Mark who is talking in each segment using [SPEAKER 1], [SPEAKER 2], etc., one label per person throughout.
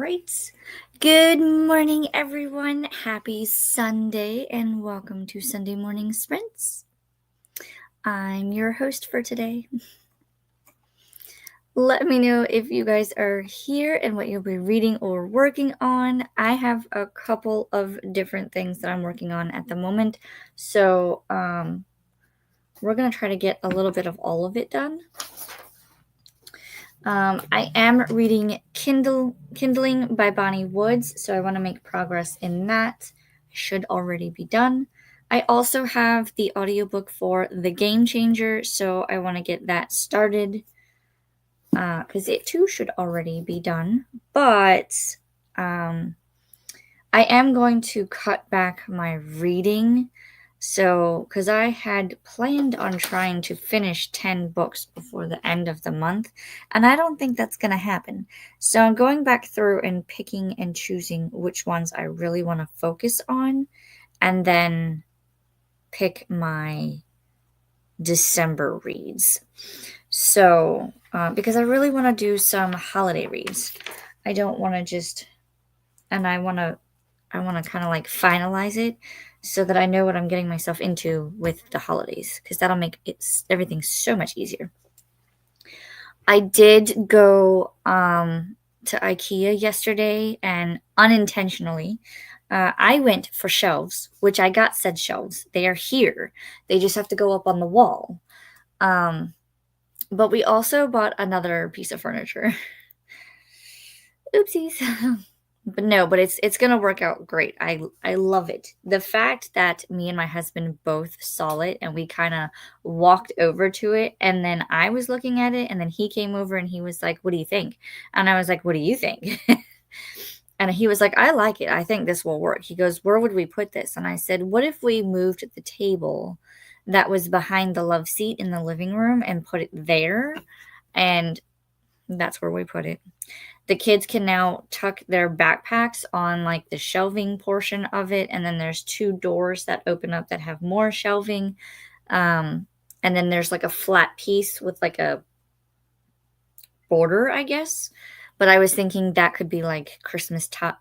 [SPEAKER 1] right. Good morning, everyone. Happy Sunday, and welcome to Sunday Morning Sprints. I'm your host for today. Let me know if you guys are here and what you'll be reading or working on. I have a couple of different things that I'm working on at the moment, so we're going to try to get a little bit of all of it done. I am reading Kindling by Bonnie Woods, so I want to make progress in that. I should already be done. I also have the audiobook for The Game Changer, so I want to get that started because it too should already be done. But I am going to cut back my reading. So, because I had planned on trying to finish 10 books before the end of the month, and I don't think that's going to happen. So, I'm going back through and picking and choosing which ones I really want to focus on, and then pick my December reads. So, because I really want to do some holiday reads. I don't want to just, and I want to kind of like finalize it so that I know what I'm getting myself into with the holidays, because that'll make everything so much easier. I did go to IKEA yesterday, and unintentionally, I went for shelves, which I got said shelves. They are here. They just have to go up on the wall. But we also bought another piece of furniture. Oopsies. But it's gonna work out great. I love it. The fact that me and my husband both saw it and we kind of walked over to it, and then I was looking at it, and then he came over and he was like, "What do you think?" And I was like, "What do you think?" And he was like, "I like it. I think this will work." He goes, "Where would we put this?" And I said, "What if we moved the table that was behind the love seat in the living room and put it there?" And that's where we put it. The kids can now tuck their backpacks on like the shelving portion of it, and then there's two doors that open up that have more shelving, and then there's like a flat piece with like a border, I guess. But I was thinking that could be like Christmas top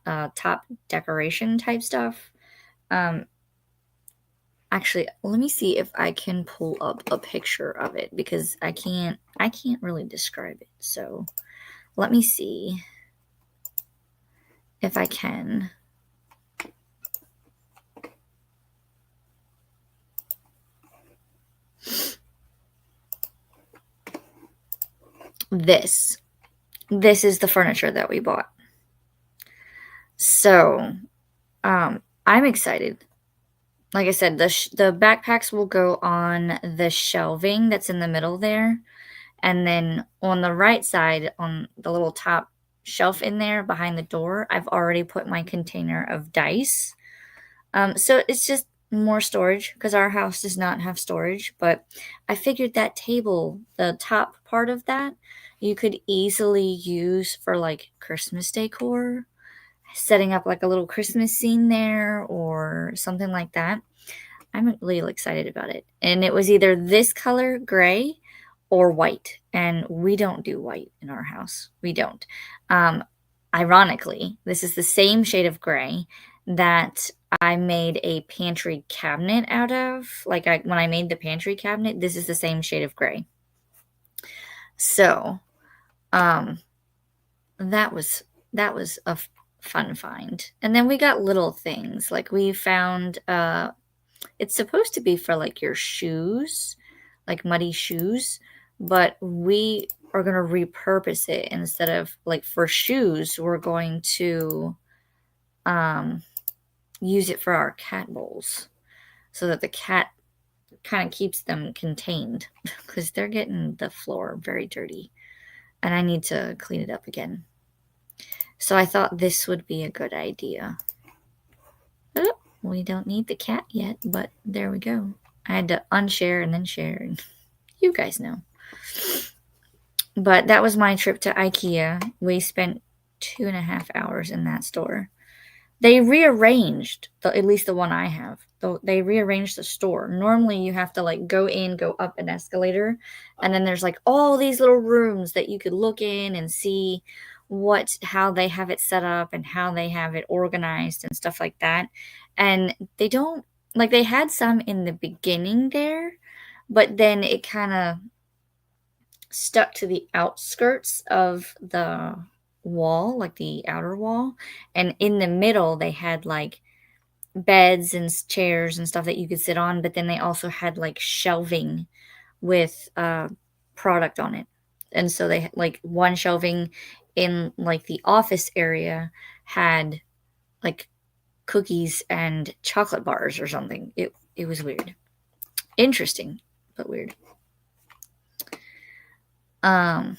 [SPEAKER 1] decoration type stuff. Actually, let me see if I can pull up a picture of it, because I can't really describe it. So let me see if I can. This is the furniture that we bought. So, I'm excited. Like I said, the backpacks will go on the shelving that's in the middle there. And then on the right side, on the little top shelf in there behind the door, I've already put my container of dice. So it's just more storage, because our house does not have storage. But I figured that table, the top part of that, you could easily use for like Christmas decor, setting up like a little Christmas scene there or something like that. I'm really excited about it. And it was either this color, gray, or white. And we don't do white in our house. We don't. Ironically, this is the same shade of gray that I made a pantry cabinet out of. Like when I made the pantry cabinet, this is the same shade of gray. So, that was a fun find. And then we got little things. Like we found it's supposed to be for like your shoes, like muddy shoes, but we are going to repurpose it. Instead of like for shoes, we're going to use it for our cat bowls, so that the cat kind of keeps them contained, because they're getting the floor very dirty and I need to clean it up again. So I thought this would be a good idea. Oh, we don't need the cat yet, but there we go. I had to unshare and then share. You guys know. But that was my trip to IKEA. We spent 2.5 hours in that store. They rearranged, at least the one I have. They rearranged the store. Normally you have to like go up an escalator, and then there's like all these little rooms that you could look in and see how they have it set up and how they have it organized and stuff like that. And they don't, like, they had some in the beginning there, but then it kind of stuck to the outskirts of the wall, like the outer wall. And in the middle, they had like beds and chairs and stuff that you could sit on, but then they also had like shelving with product on it. And so they like one shelving in like the office area had like cookies and chocolate bars or something. It was weird. Interesting, but weird. Um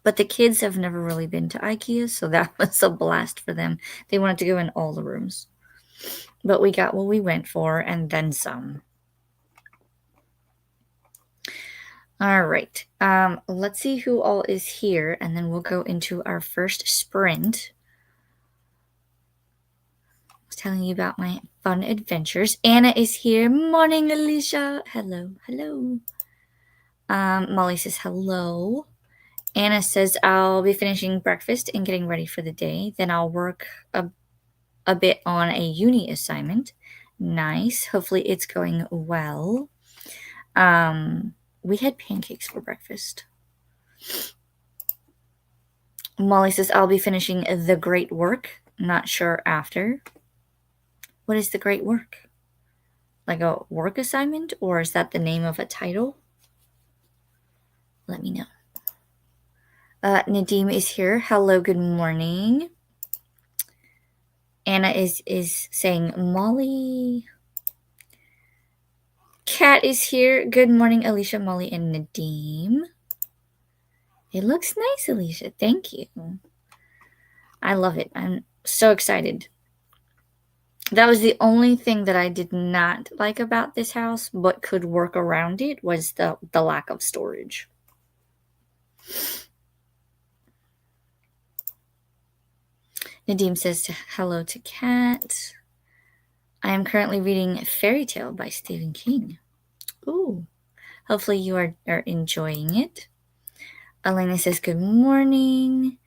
[SPEAKER 1] but the kids have never really been to IKEA, so that was a blast for them. They wanted to go in all the rooms. But we got what we went for and then some. All right. Let's see who all is here, and then we'll go into our first sprint. I was telling you about my fun adventures. Anna is here. Morning, Alicia. Hello, hello. Molly says hello. Anna says I'll be finishing breakfast and getting ready for the day. Then I'll work a bit on a uni assignment. Nice. Hopefully it's going well. We had pancakes for breakfast. Molly says, I'll be finishing the great work. Not sure after. What is the great work? Like a work assignment? Or is that the name of a title? Let me know. Nadim is here. Hello, good morning. Anna is saying, Molly. Kat is here. Good morning, Alicia, Molly, and Nadim. It looks nice, Alicia. Thank you. I love it. I'm so excited. That was the only thing that I did not like about this house, but could work around it, was the lack of storage. Nadim says hello to Kat. I am currently reading Fairy Tale by Stephen King. Ooh. Hopefully you are enjoying it. Elena says good morning.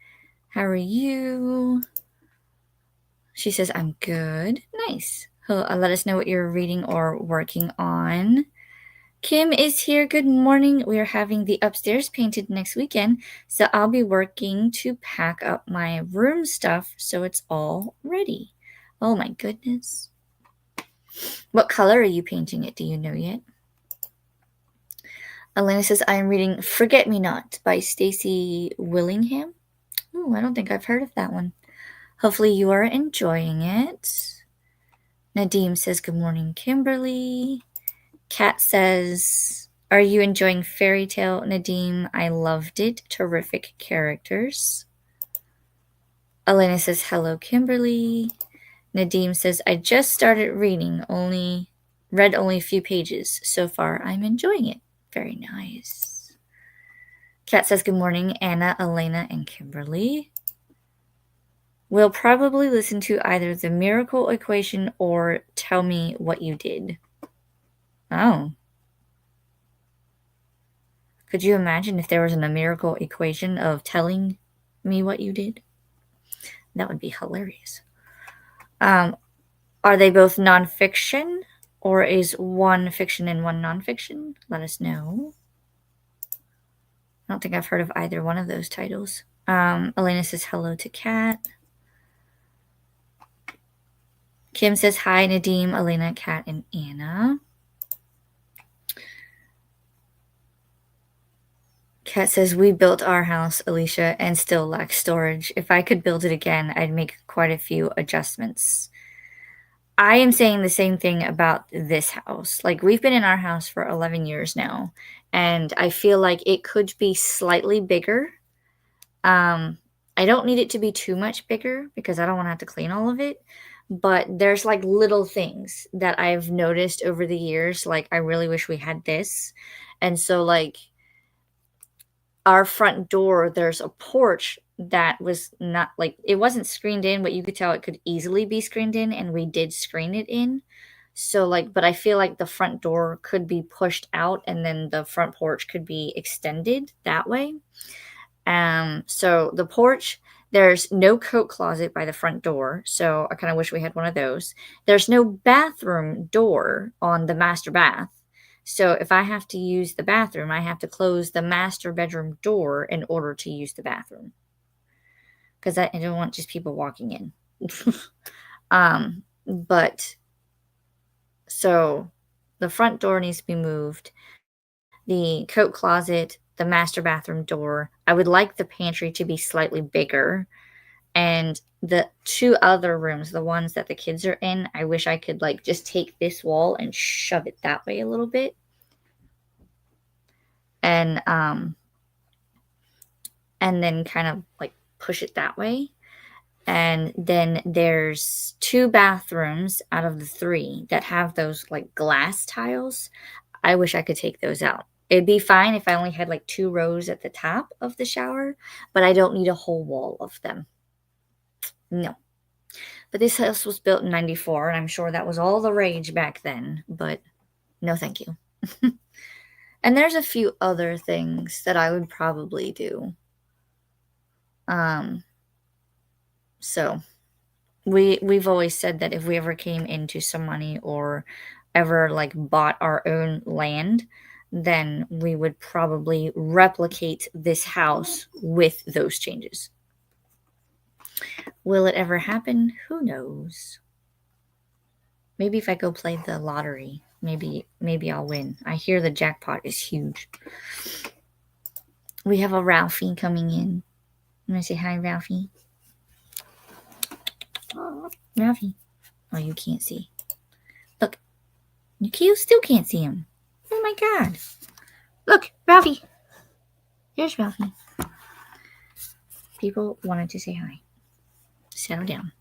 [SPEAKER 1] How are you? She says, I'm good. Nice. Let us know what you're reading or working on. Kim is here. Good morning. We are having the upstairs painted next weekend, so I'll be working to pack up my room stuff so it's all ready. Oh my goodness. What color are you painting it? Do you know yet? Elena says, I am reading Forget Me Not by Stacy Willingham. Ooh, I don't think I've heard of that one. Hopefully you are enjoying it. Nadim says, good morning, Kimberly. Kat says, are you enjoying Fairy Tale, Nadim? I loved it. Terrific characters. Elena says, hello, Kimberly. Nadim says, I just started reading, read only a few pages. So far, I'm enjoying it. Very nice. Kat says, good morning, Anna, Elena, and Kimberly. We'll probably listen to either The Miracle Equation or Tell Me What You Did. Oh. Could you imagine if there was a miracle equation of telling me what you did? That would be hilarious. Are they both nonfiction, or is one fiction and one nonfiction? Let us know. I don't think I've heard of either one of those titles. Elena says hello to Kat. Kim says hi, Nadim, Elena, Kat, and Anna. Kat says, we built our house, Alicia, and still lack storage. If I could build it again, I'd make quite a few adjustments. I am saying the same thing about this house. Like, we've been in our house for 11 years now, and I feel like it could be slightly bigger. I don't need it to be too much bigger because I don't want to have to clean all of it. But there's like little things that I've noticed over the years. Like, I really wish we had this. And so, like, our front door, there's a porch that was not, like, it wasn't screened in, but you could tell it could easily be screened in, and we did screen it in. So like, but I feel like the front door could be pushed out and then the front porch could be extended that way. So the porch, there's no coat closet by the front door, so I kind of wish we had one of those. There's no bathroom door on the master bath. So if I have to use the bathroom, I have to close the master bedroom door in order to use the bathroom. Because I don't want just people walking in. But so the front door needs to be moved. The coat closet, the master bathroom door. I would like the pantry to be slightly bigger. And the two other rooms, the ones that the kids are in, I wish I could like just take this wall and shove it that way a little bit. And then kind of like push it that way. And then there's 2 bathrooms out of the 3 that have those like glass tiles. I wish I could take those out. It'd be fine if I only had like 2 rows at the top of the shower, but I don't need a whole wall of them. No. But this house was built in 94, and I'm sure that was all the rage back then, but no thank you. And there's a few other things that I would probably do. So we've always said that if we ever came into some money or ever like bought our own land, then we would probably replicate this house with those changes. Will it ever happen? Who knows? Maybe if I go play the lottery, maybe I'll win. I hear the jackpot is huge. We have a Ralphie coming in. I'm gonna say hi, Ralphie. Ralphie. Oh, you can't see. Look, you still can't see him. Oh my god. Look, Ralphie. There's Ralphie. People wanted to say hi. Settle down.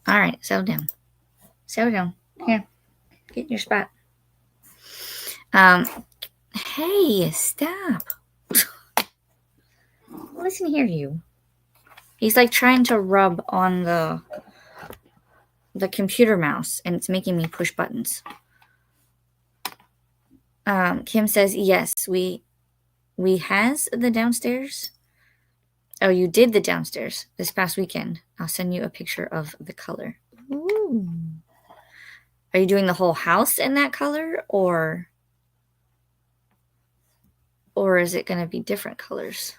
[SPEAKER 1] All right, settle down. Settle down. Here, get in your spot. Hey, stop. Listen here, you. He's like trying to rub on the computer mouse, and it's making me push buttons. Kim says, yes, we has the downstairs. Oh, you did the downstairs this past weekend. I'll send you a picture of the color. Ooh. Are you doing the whole house in that color, or is it going to be different colors?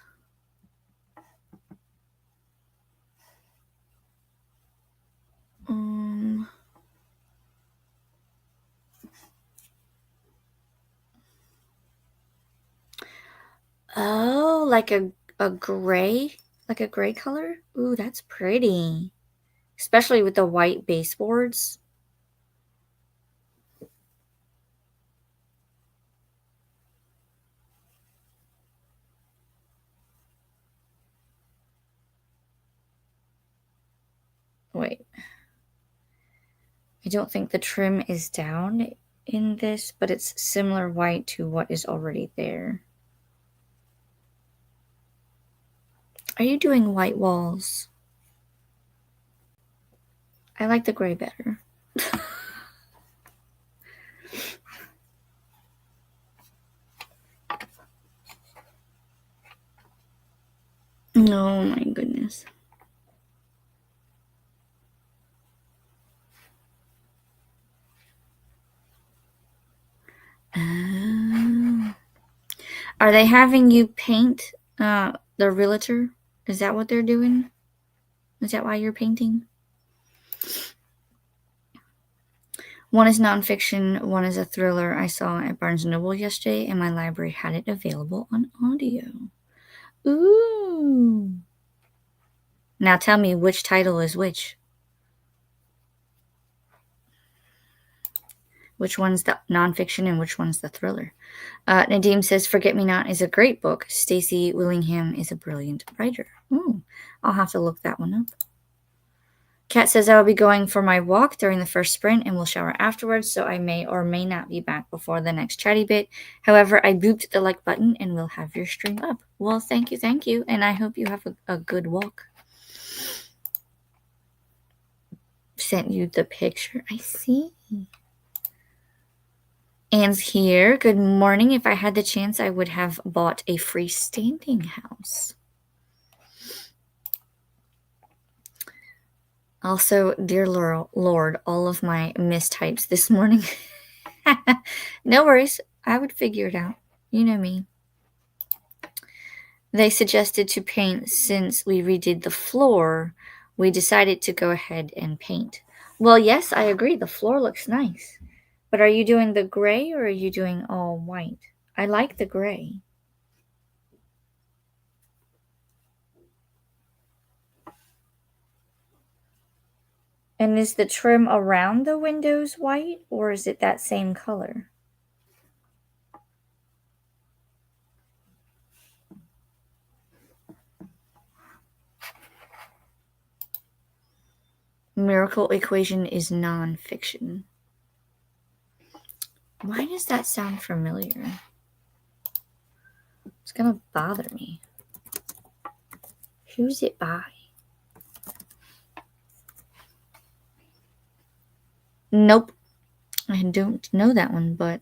[SPEAKER 1] Oh, like a gray, like a gray color? Ooh, that's pretty. Especially with the white baseboards. Wait. I don't think the trim is down in this, but it's similar white to what is already there. Are you doing white walls? I like the gray better. Oh my goodness. Are they having you paint the realtor? Is that what they're doing? Is that why you're painting? One is nonfiction, one is a thriller I saw at Barnes & Noble yesterday, and my library had it available on audio. Ooh. Now tell me which title is which. Which one's the nonfiction and which one's the thriller? Nadim says, Forget Me Not is a great book. Stacey Willingham is a brilliant writer. Ooh, I'll have to look that one up. Kat says, I will be going for my walk during the first sprint and will shower afterwards, so I may or may not be back before the next chatty bit. However, I booped the like button and will have your stream up. Well, thank you, and I hope you have a good walk. sent you the picture. I see. Anne's here. Good morning. If I had the chance, I would have bought a freestanding house. Also, dear Lord, all of my mistypes this morning. No worries. I would figure it out. You know me. They suggested to paint since we redid the floor. We decided to go ahead and paint. Well, yes, I agree. The floor looks nice. But are you doing the gray or are you doing all white? I like the gray. And is the trim around the windows white or is it that same color? Miracle Equation is nonfiction. Why does that sound familiar? It's gonna bother me. Who's it by? Nope. I don't know that one, but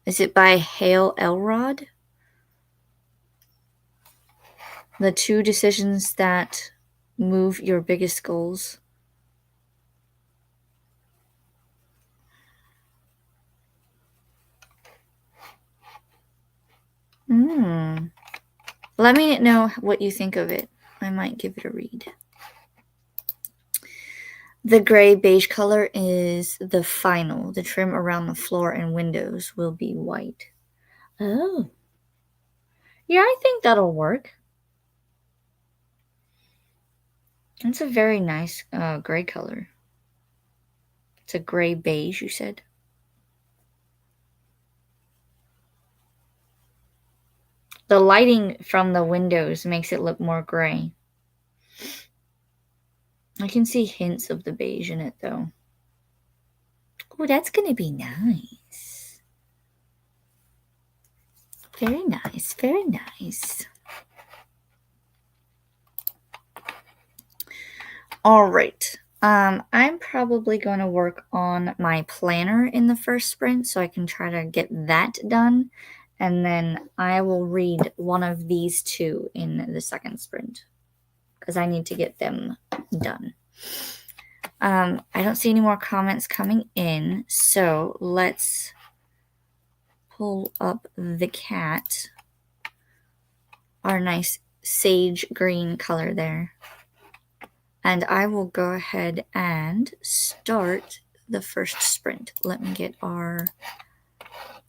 [SPEAKER 1] is it by Hale Elrod? The 2 decisions that move your biggest goals. Let me know what you think of it. I might give it a read. The gray beige color is the final. The trim around the floor and windows will be white. Oh. Yeah, I think that'll work. It's a very nice gray color. It's a gray beige, you said? The lighting from the windows makes it look more gray. I can see hints of the beige in it, though. Oh, that's going to be nice. Very nice, very nice. All right. I'm probably going to work on my planner in the first sprint so I can try to get that done. And then I will read one of these 2 in the second sprint because I need to get them done. I don't see any more comments coming in, so let's pull up the cat. Our nice sage green color there. And I will go ahead and start the first sprint. Let me get our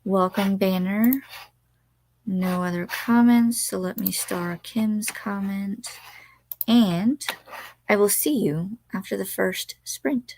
[SPEAKER 1] welcome banner. No other comments, so let me star Kim's comment. And I will see you after the first sprint.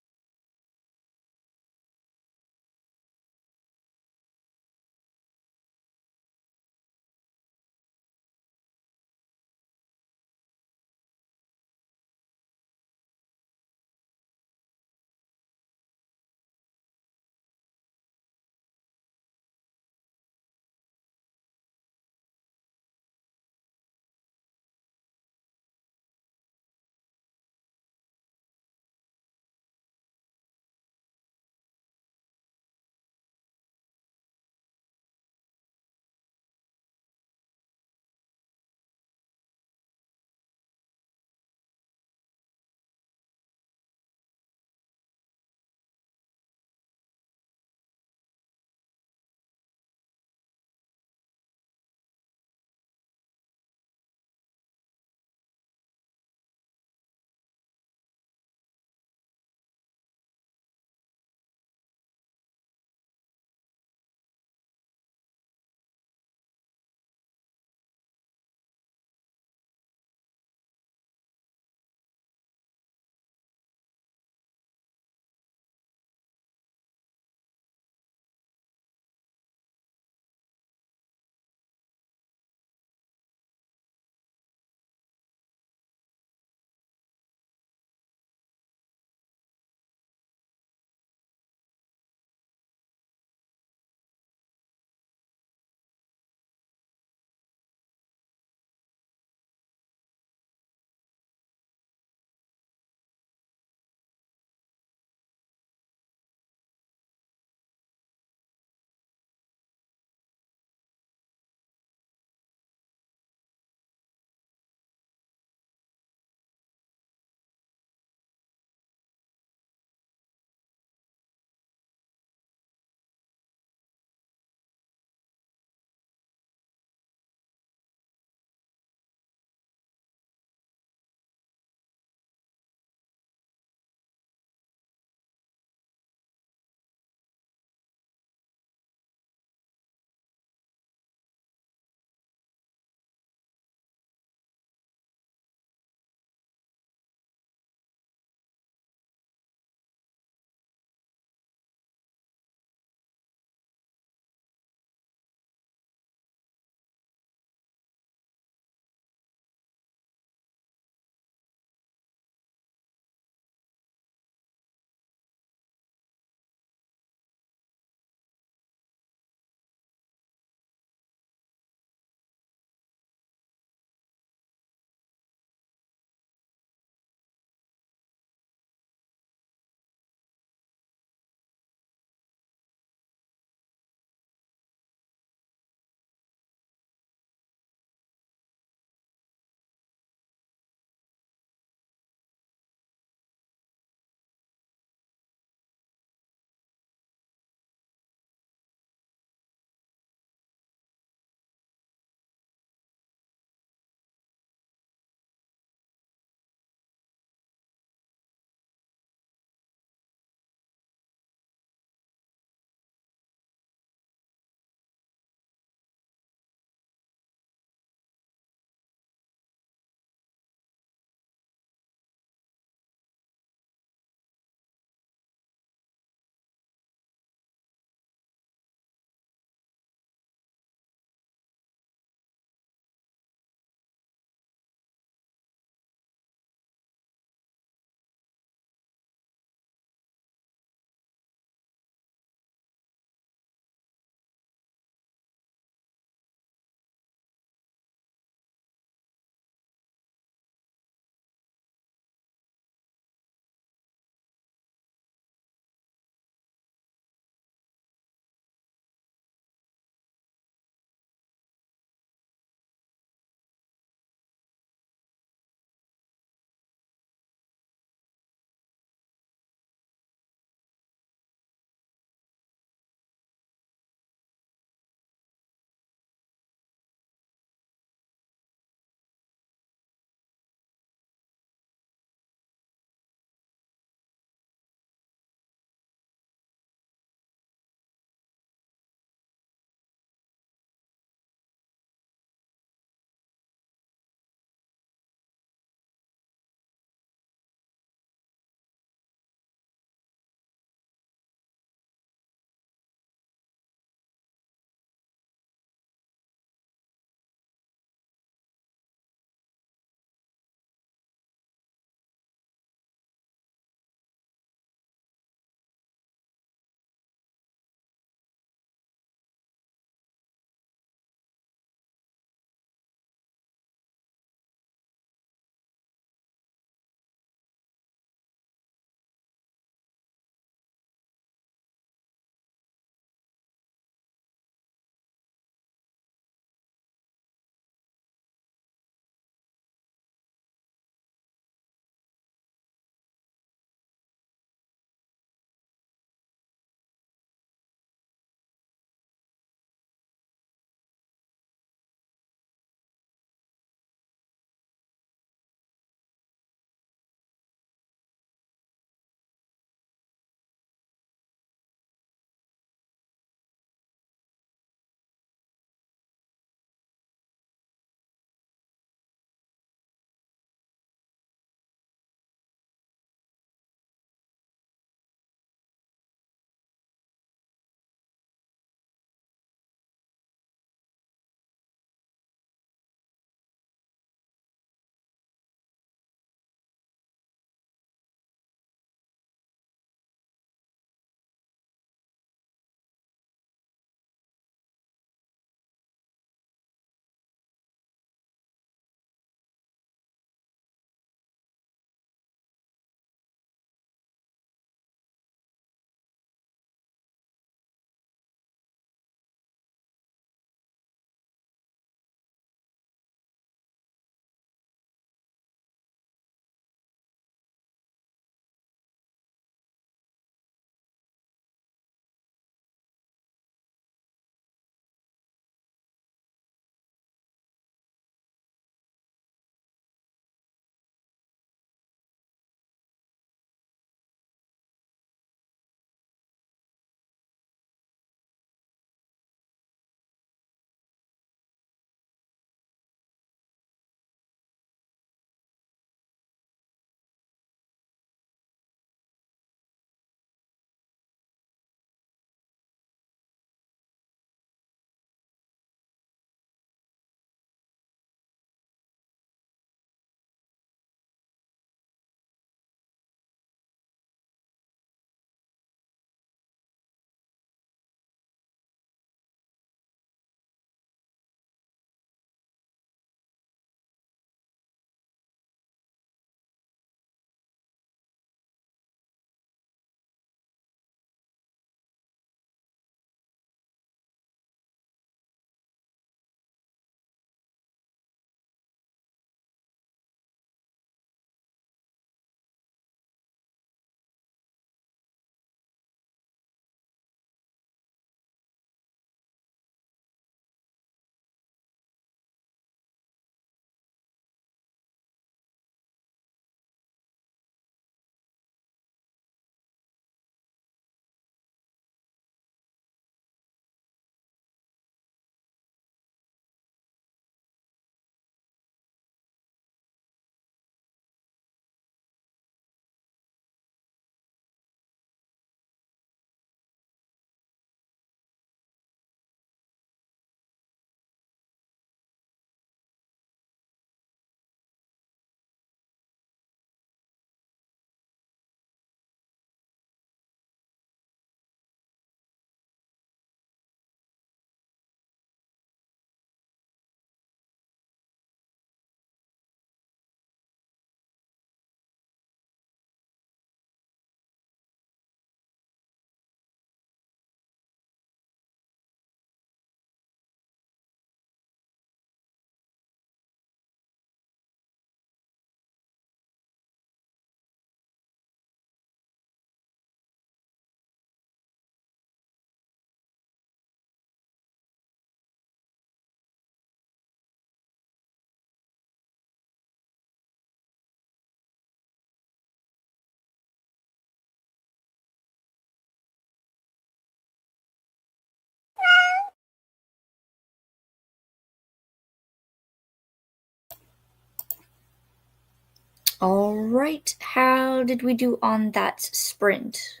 [SPEAKER 1] All right, how did we do on that sprint?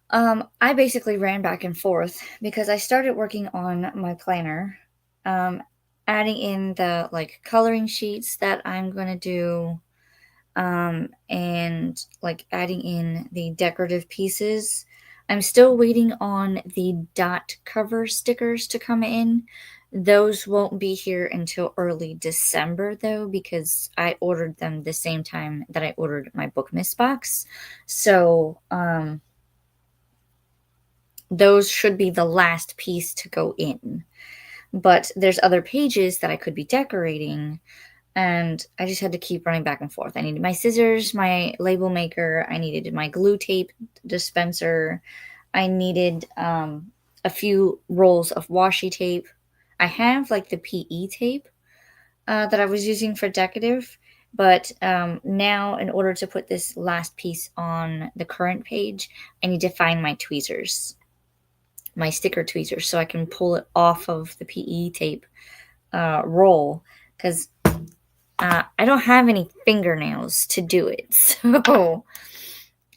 [SPEAKER 1] I basically ran back and forth because I started working on my planner, adding in the like coloring sheets that I'm gonna do, and like adding in the decorative pieces. I'm still waiting on the dot cover stickers to come in. Those won't be here until early December though, because I ordered them the same time that I ordered my Bookmas box. So, those should be the last piece to go in. But there's other pages that I could be decorating, and I just had to keep running back and forth. I needed my scissors, my label maker, I needed my glue tape dispenser, I needed a few rolls of washi tape. I have like the PE tape that I was using for decorative, but now in order to put this last piece on the current page, I need to find my tweezers, my sticker tweezers, so I can pull it off of the PE tape roll, because I don't have any fingernails to do it. So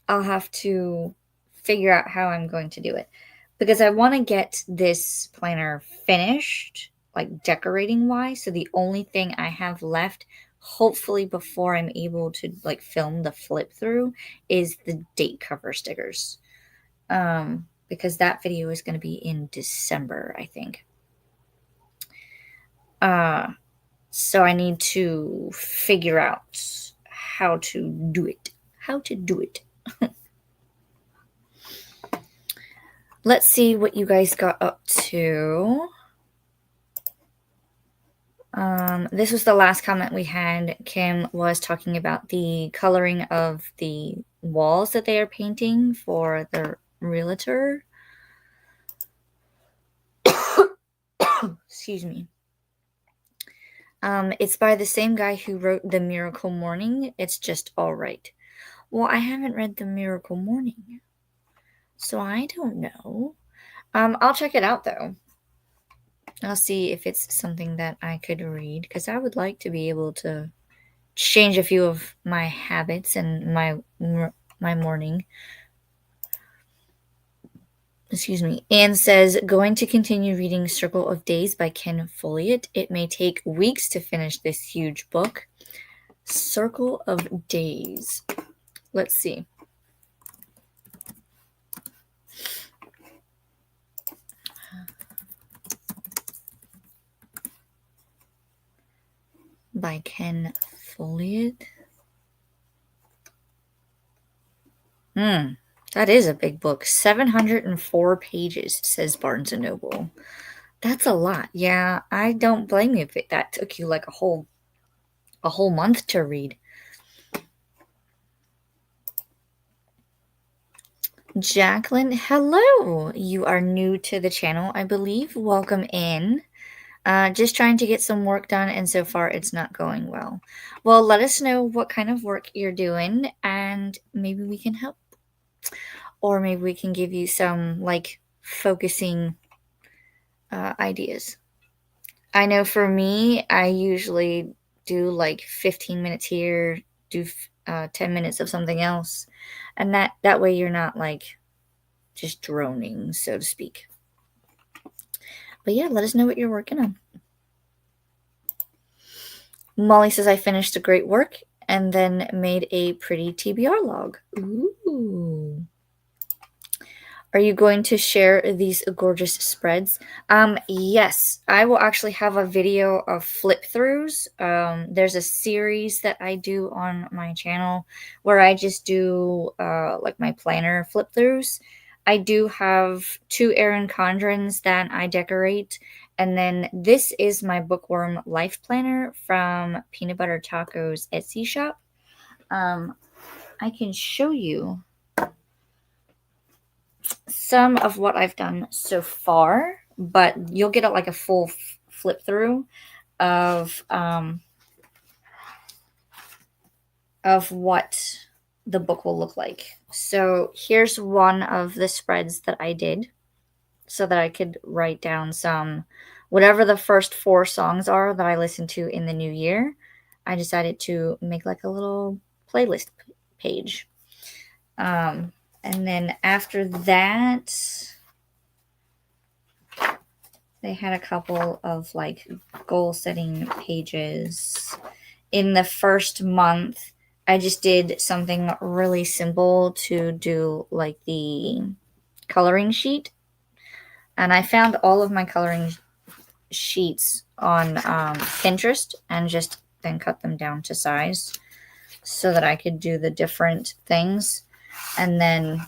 [SPEAKER 1] I'll have to figure out how I'm going to do it, because I want to get this planner finished, like decorating wise. So the only thing I have left, hopefully before I'm able to like film the flip through, is the date cover stickers. Because that video is going to be in December, I think. So I need to figure out how to do it. How to do it. Let's see what you guys got up to. This was the last comment we had. Kim was talking about the coloring of the walls that they are painting for the realtor. Excuse me. It's by the same guy who wrote The Miracle Morning. It's just all right. Well, I haven't read The Miracle Morning, so I don't know. I'll check it out though. I'll see if it's something that I could read, because I would like to be able to change a few of my habits and my morning. Excuse me. Anne says, going to continue reading Circle of Days by Ken Follett. It may take weeks to finish this huge book. Circle of Days. Let's see. By Ken Follett. That is a big book. 704 pages, says Barnes & Noble. That's a lot. Yeah, I don't blame you if that took you like a whole month to read. Jacqueline, hello. You are new to the channel, I believe. Welcome in. Just trying to get some work done, and so far it's not going well. Well, let us know what kind of work you're doing, and maybe we can help. Or maybe we can give you some, like, focusing ideas. I know for me, I usually do, like, 15 minutes here, do 10 minutes of something else, and that way you're not, like, just droning, so to speak. But yeah, let us know what you're working on. Molly says, I finished a great work and then made a pretty TBR log. Ooh. Are you going to share these gorgeous spreads? Yes, I will actually have a video of flip throughs. There's a series that I do on my channel where I just do like my planner flip throughs. I do have 2 Erin Condrens that I decorate. And then this is my Bookworm Life Planner from Peanut Butter Taco's Etsy shop. I can show you some of what I've done so far, but you'll get like a full flip through of what the book will look like. So here's one of the spreads that I did so that I could write down whatever the first 4 songs are that I listened to in the new year. I decided to make like a little playlist page. And then after that, they had a couple of like goal setting pages. In the first month, I just did something really simple to do like the coloring sheet. And I found all of my coloring sheets on Pinterest and just then cut them down to size so that I could do the different things. And then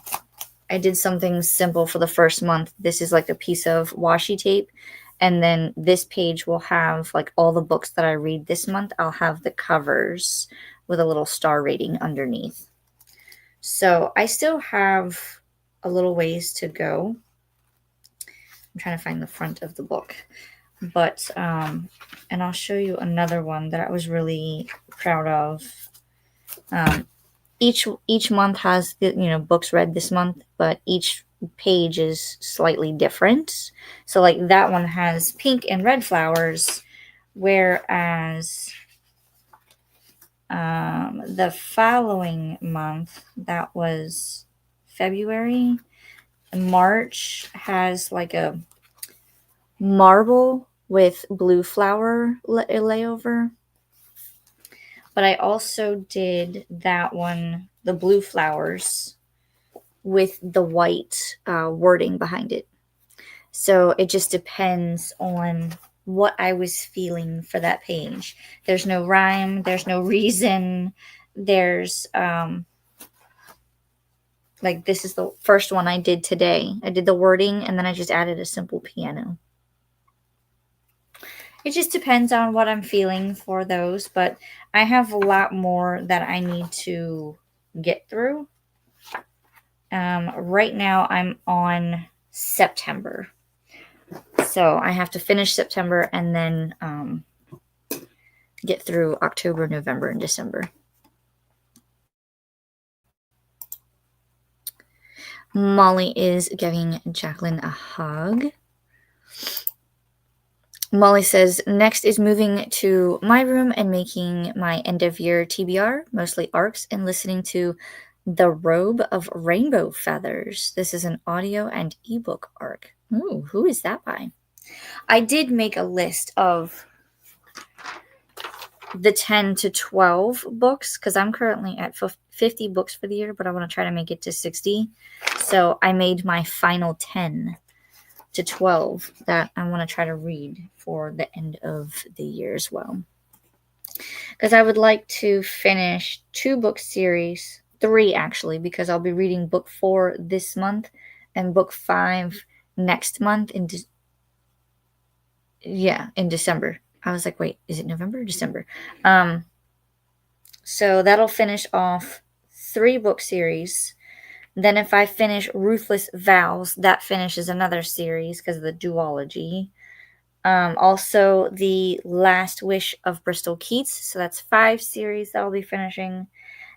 [SPEAKER 1] I did something simple for the first month. This is like a piece of washi tape. And then this page will have like all the books that I read this month. I'll have the covers with a little star rating underneath. So I still have a little ways to go. I'm trying to find the front of the book. But, and I'll show you another one that I was really proud of. Each month has, books read this month, but each page is slightly different. So like that one has pink and red flowers, whereas the following month, that was February, March has like a marble with blue flower layover. But I also did that one, the blue flowers, with the white wording behind it. So it just depends on what I was feeling for that page. There's no rhyme, there's no reason. There's like this is the first one I did today. I did the wording and then I just added a simple piano. It just depends on what I'm feeling for those, but I have a lot more that I need to get through. Right now I'm on September. So I have to finish September and then get through October, November, and December. Molly is giving Jacqueline a hug. Molly says, next is moving to my room and making my end of year TBR, mostly ARCs, and listening to The Robe of Rainbow Feathers. This is an audio and ebook ARC. Ooh, who is that by? I did make a list of the 10 to 12 books because I'm currently at 50 books for the year, but I want to try to make it to 60. So I made my final 10 to 12 that I want to try to read for the end of the year as well. Because I would like to finish 2 book series, 3 actually, because I'll be reading book 4 this month and book 5 next month in December. I was like, wait, is it November or December? So that'll finish off 3 book series. Then if I finish Ruthless Vows, that finishes another series because of the duology. Also, The Last Wish of Bristol Keats. So that's 5 series that I'll be finishing.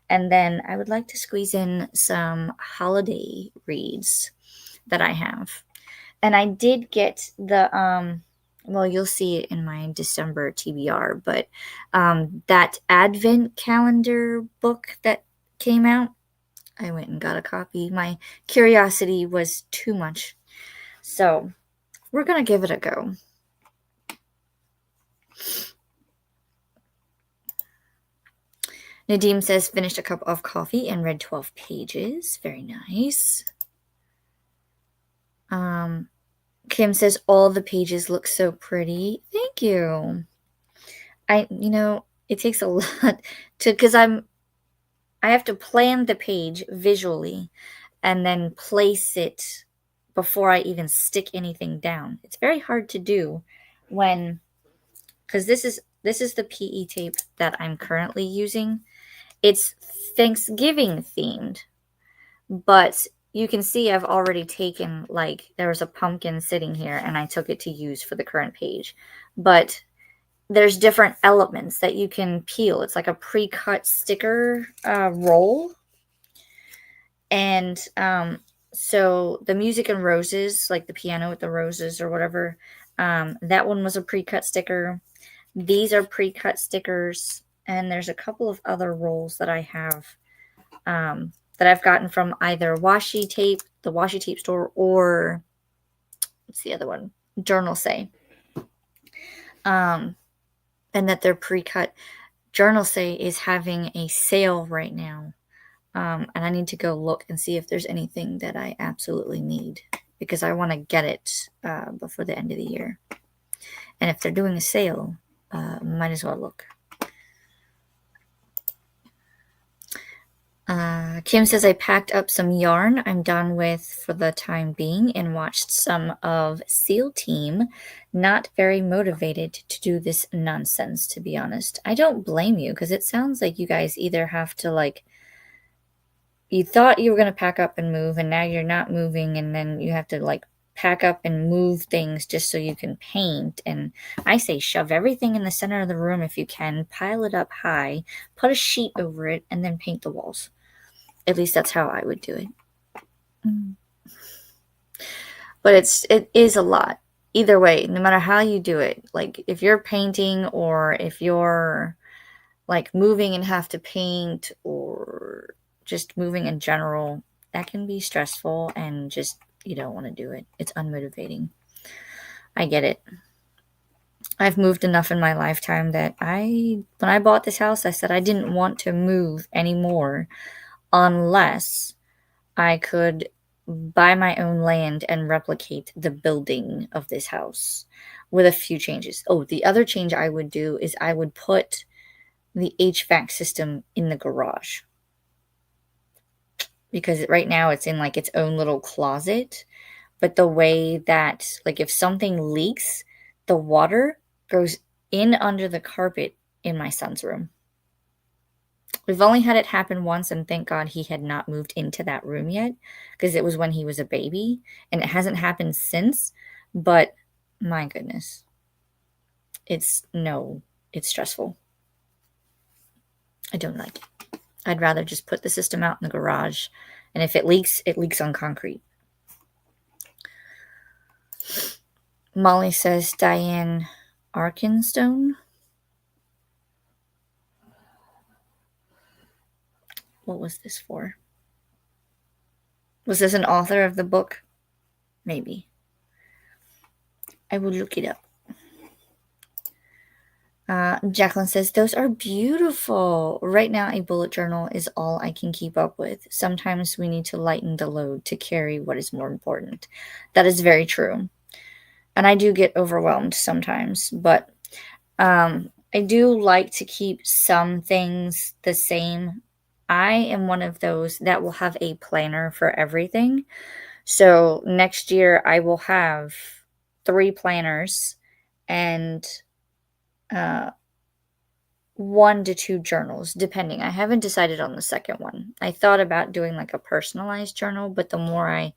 [SPEAKER 1] And then I would like to squeeze in some holiday reads that I have. And I did get the, well, you'll see it in my December TBR, but that Advent calendar book that came out, I went and got a copy. My curiosity was too much. So we're going to give it a go. Nadim says, finished a cup of coffee and read 12 pages. Very nice. Kim says, all the pages look so pretty. Thank you. It takes a lot because I have to plan the page visually and then place it before I even stick anything down. It's very hard to do because this is the PE tape that I'm currently using. It's Thanksgiving themed, but you can see I've already taken, like, there was a pumpkin sitting here and I took it to use for the current page. But there's different elements that you can peel. It's like a pre-cut sticker roll. And so the Music and Roses, like the piano with the roses or whatever, that one was a pre-cut sticker. These are pre-cut stickers. And there's a couple of other rolls that I have that I've gotten from either washi tape, the washi tape store, or what's the other one? Journal Say. And that they're pre-cut. Journal Say is having a sale right now. And I need to go look and see if there's anything that I absolutely need because I want to get it before the end of the year. And if they're doing a sale, might as well look. Kim says I packed up some yarn I'm done with for the time being and watched some of SEAL Team. Not very motivated to do this nonsense, to be honest. I don't blame you because it sounds like you guys either have to you thought you were going to pack up and move and now you're not moving and then you have to pack up and move things just so you can paint. And I say shove everything in the center of the room if you can, pile it up high, put a sheet over it, and then paint the walls. At least that's how I would do it. But it is a lot. Either way, no matter how you do it, if you're painting or if you're moving and have to paint or just moving in general, that can be stressful and just you don't want to do it. It's unmotivating. I get it. I've moved enough in my lifetime that when I bought this house, I said I didn't want to move anymore unless I could buy my own land and replicate the building of this house with a few changes. Oh, the other change I would do is I would put the HVAC system in the garage. Because right now it's in its own little closet. But the way that, if something leaks, the water goes in under the carpet in my son's room. We've only had it happen once, and thank God he had not moved into that room yet, because it was when he was a baby, and it hasn't happened since, but my goodness. It's stressful. I don't like it. I'd rather just put the system out in the garage, and if it leaks on concrete. Molly says Diane Arkenstone. What was this for? Was this an author of the book? Maybe. I will look it up. Jacqueline says, those are beautiful. Right now, a bullet journal is all I can keep up with. Sometimes we need to lighten the load to carry what is more important. That is very true. And I do get overwhelmed sometimes, but I do like to keep some things the same. I am one of those that will have a planner for everything. So next year I will have 3 planners and 1 to 2 journals, depending. I haven't decided on the second one. I thought about doing a personalized journal, but the more I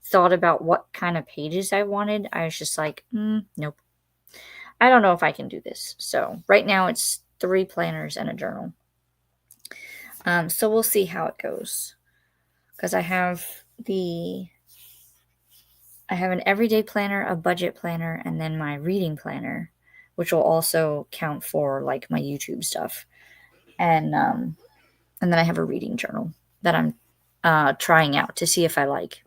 [SPEAKER 1] thought about what kind of pages I wanted, I was just nope. I don't know if I can do this. So right now it's 3 planners and a journal. So we'll see how it goes. Because I have an everyday planner, a budget planner, and then my reading planner, which will also count for my YouTube stuff. And then I have a reading journal that I'm trying out to see if I like.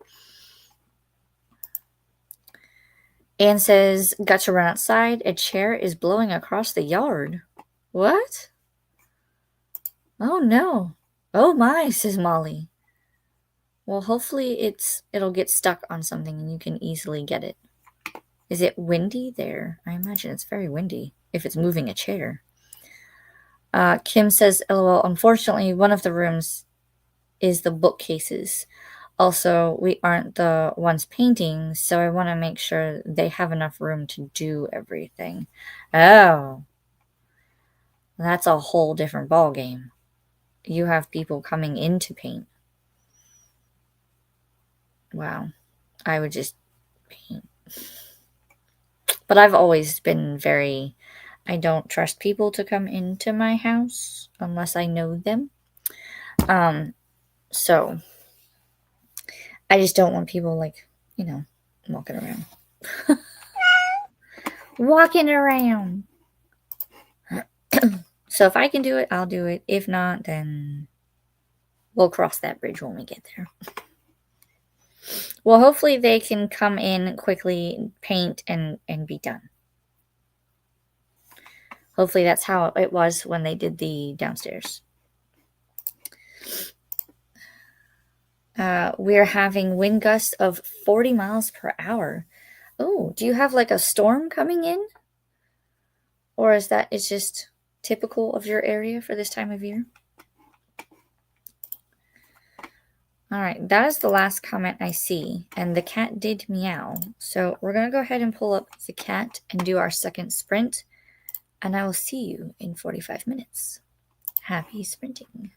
[SPEAKER 1] Anne says, got to run outside. A chair is blowing across the yard. What? Oh no. Oh my, says Molly. Well, hopefully it'll get stuck on something and you can easily get it. Is it windy there? I imagine it's very windy if it's moving a chair. Kim says, LOL, unfortunately, one of the rooms is the bookcases. Also, we aren't the ones painting, so I want to make sure they have enough room to do everything. Oh. That's a whole different ballgame. You have people coming in to paint. Wow. I would just paint. But I've always been I don't trust people to come into my house unless I know them. So I just don't want people walking around. Walking around. So if I can do it, I'll do it. If not, then we'll cross that bridge when we get there. Well, hopefully they can come in quickly, paint, and be done. Hopefully that's how it was when they did the downstairs. We're having wind gusts of 40 miles per hour. Oh, do you have like a storm coming in? Or is that it's just typical of your area for this time of year? All right, that is the last comment I see, and the cat did meow. So we're going to go ahead and pull up the cat and do our second sprint, and I will see you in 45 minutes. Happy sprinting.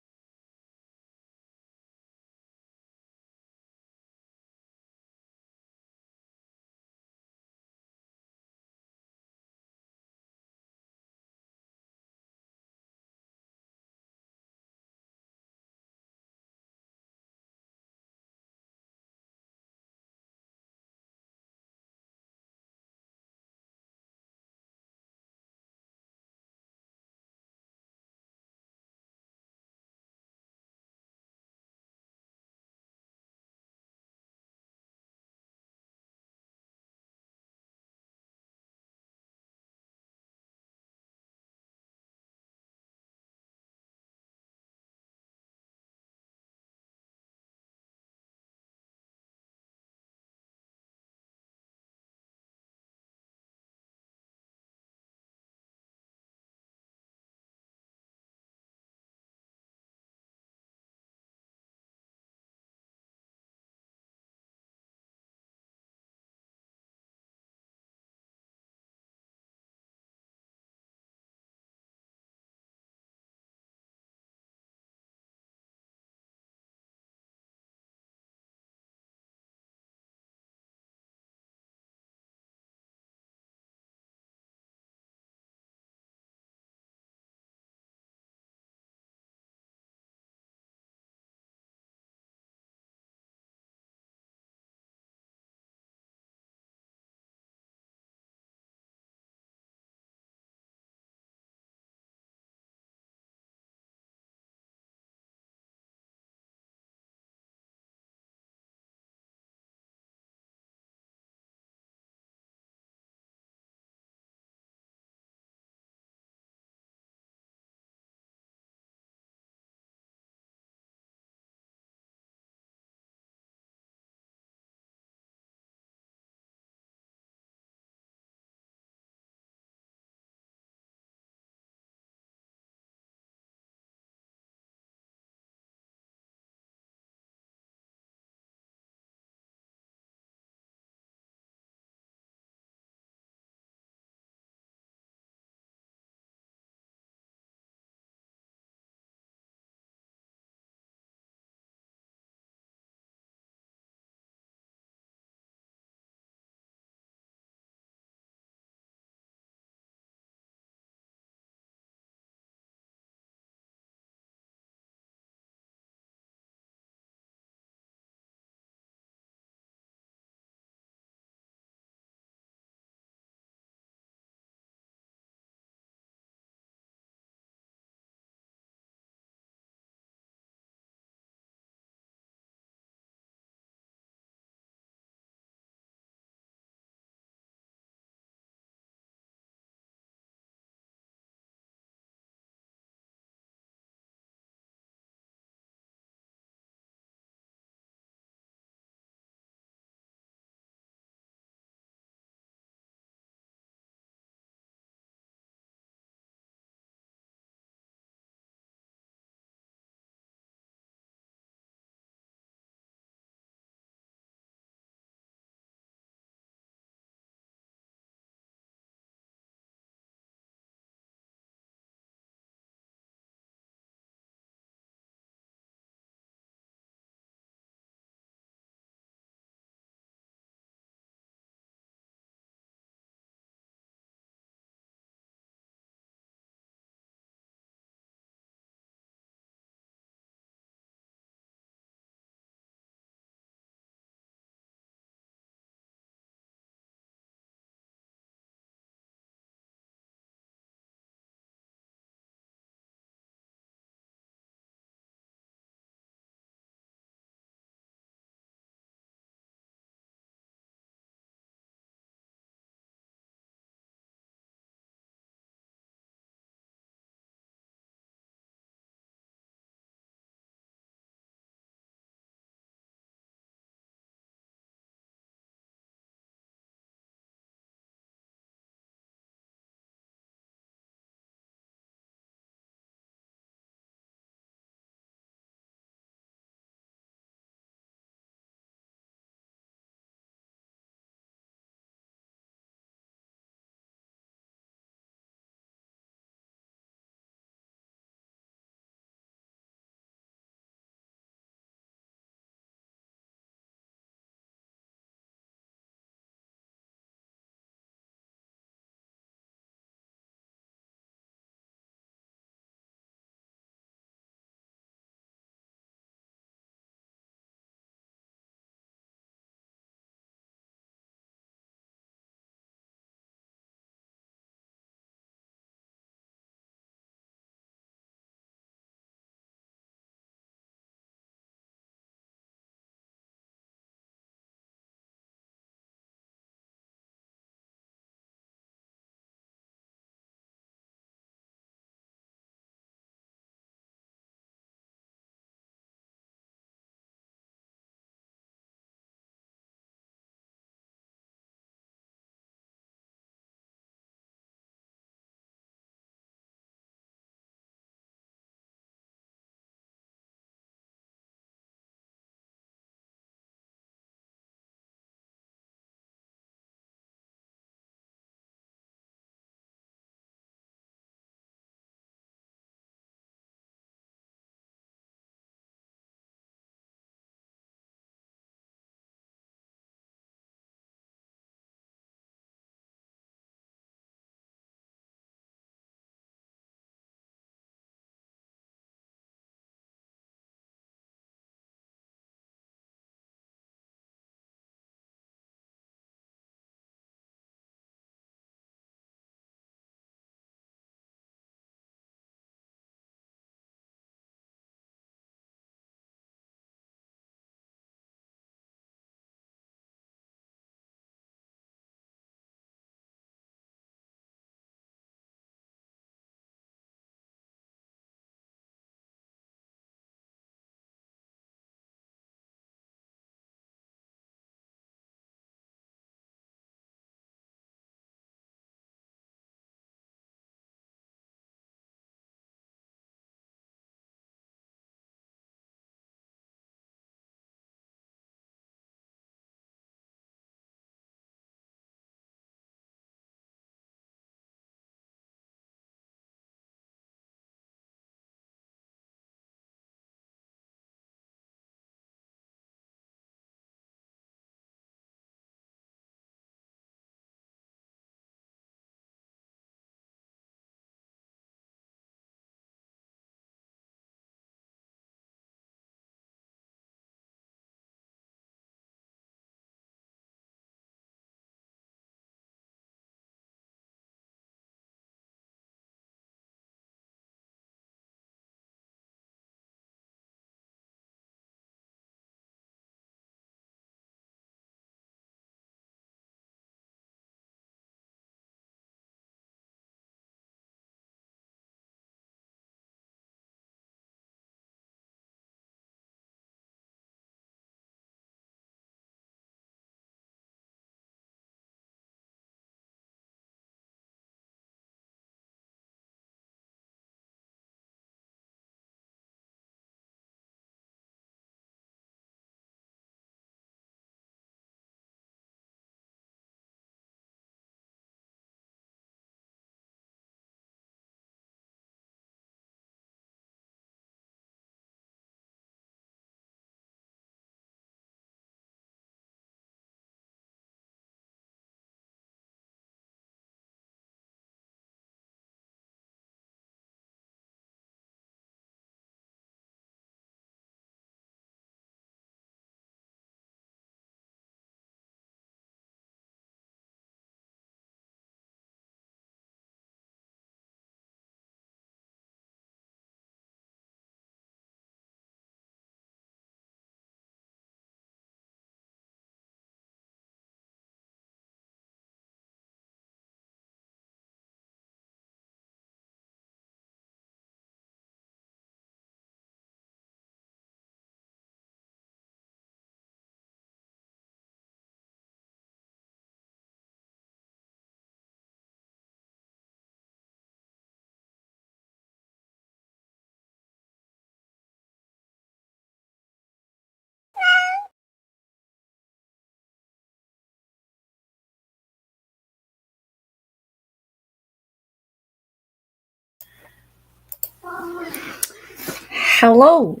[SPEAKER 1] Hello.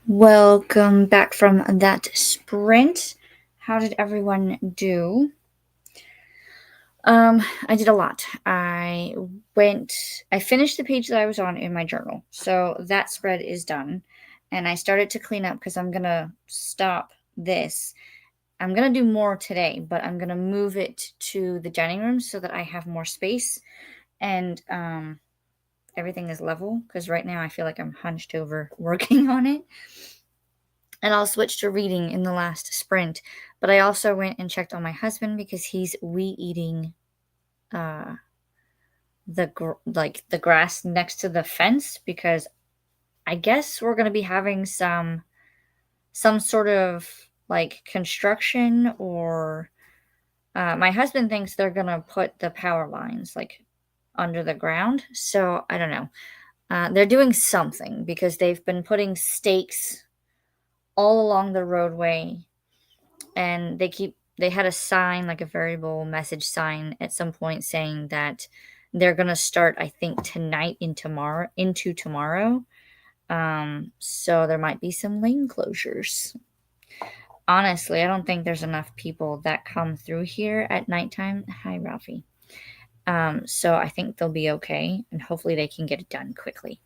[SPEAKER 1] Welcome back from that sprint. How did everyone do? I did a lot. I finished the page that I was on in my journal. So that spread is done. And I started to clean up because I'm going to stop this. I'm going to do more today, but I'm going to move it to the dining room so that I have more space and everything is level, because right now I feel like I'm hunched over working on it. And I'll switch to reading in the last sprint. But I also went and checked on my husband because he's eating the grass next to the fence, because I guess we're going to be having some sort of like construction, or my husband thinks they're going to put the power lines like under the ground. So I don't know. They're doing something because they've been putting stakes all along the roadway, and they had a sign, like a variable message sign at some point, saying that they're going to start, I think, tonight into tomorrow. So there might be some lane closures. Honestly, I don't think there's enough people that come through here at nighttime. Hi, Ralphie. So I think they'll be okay, and hopefully they can get it done quickly.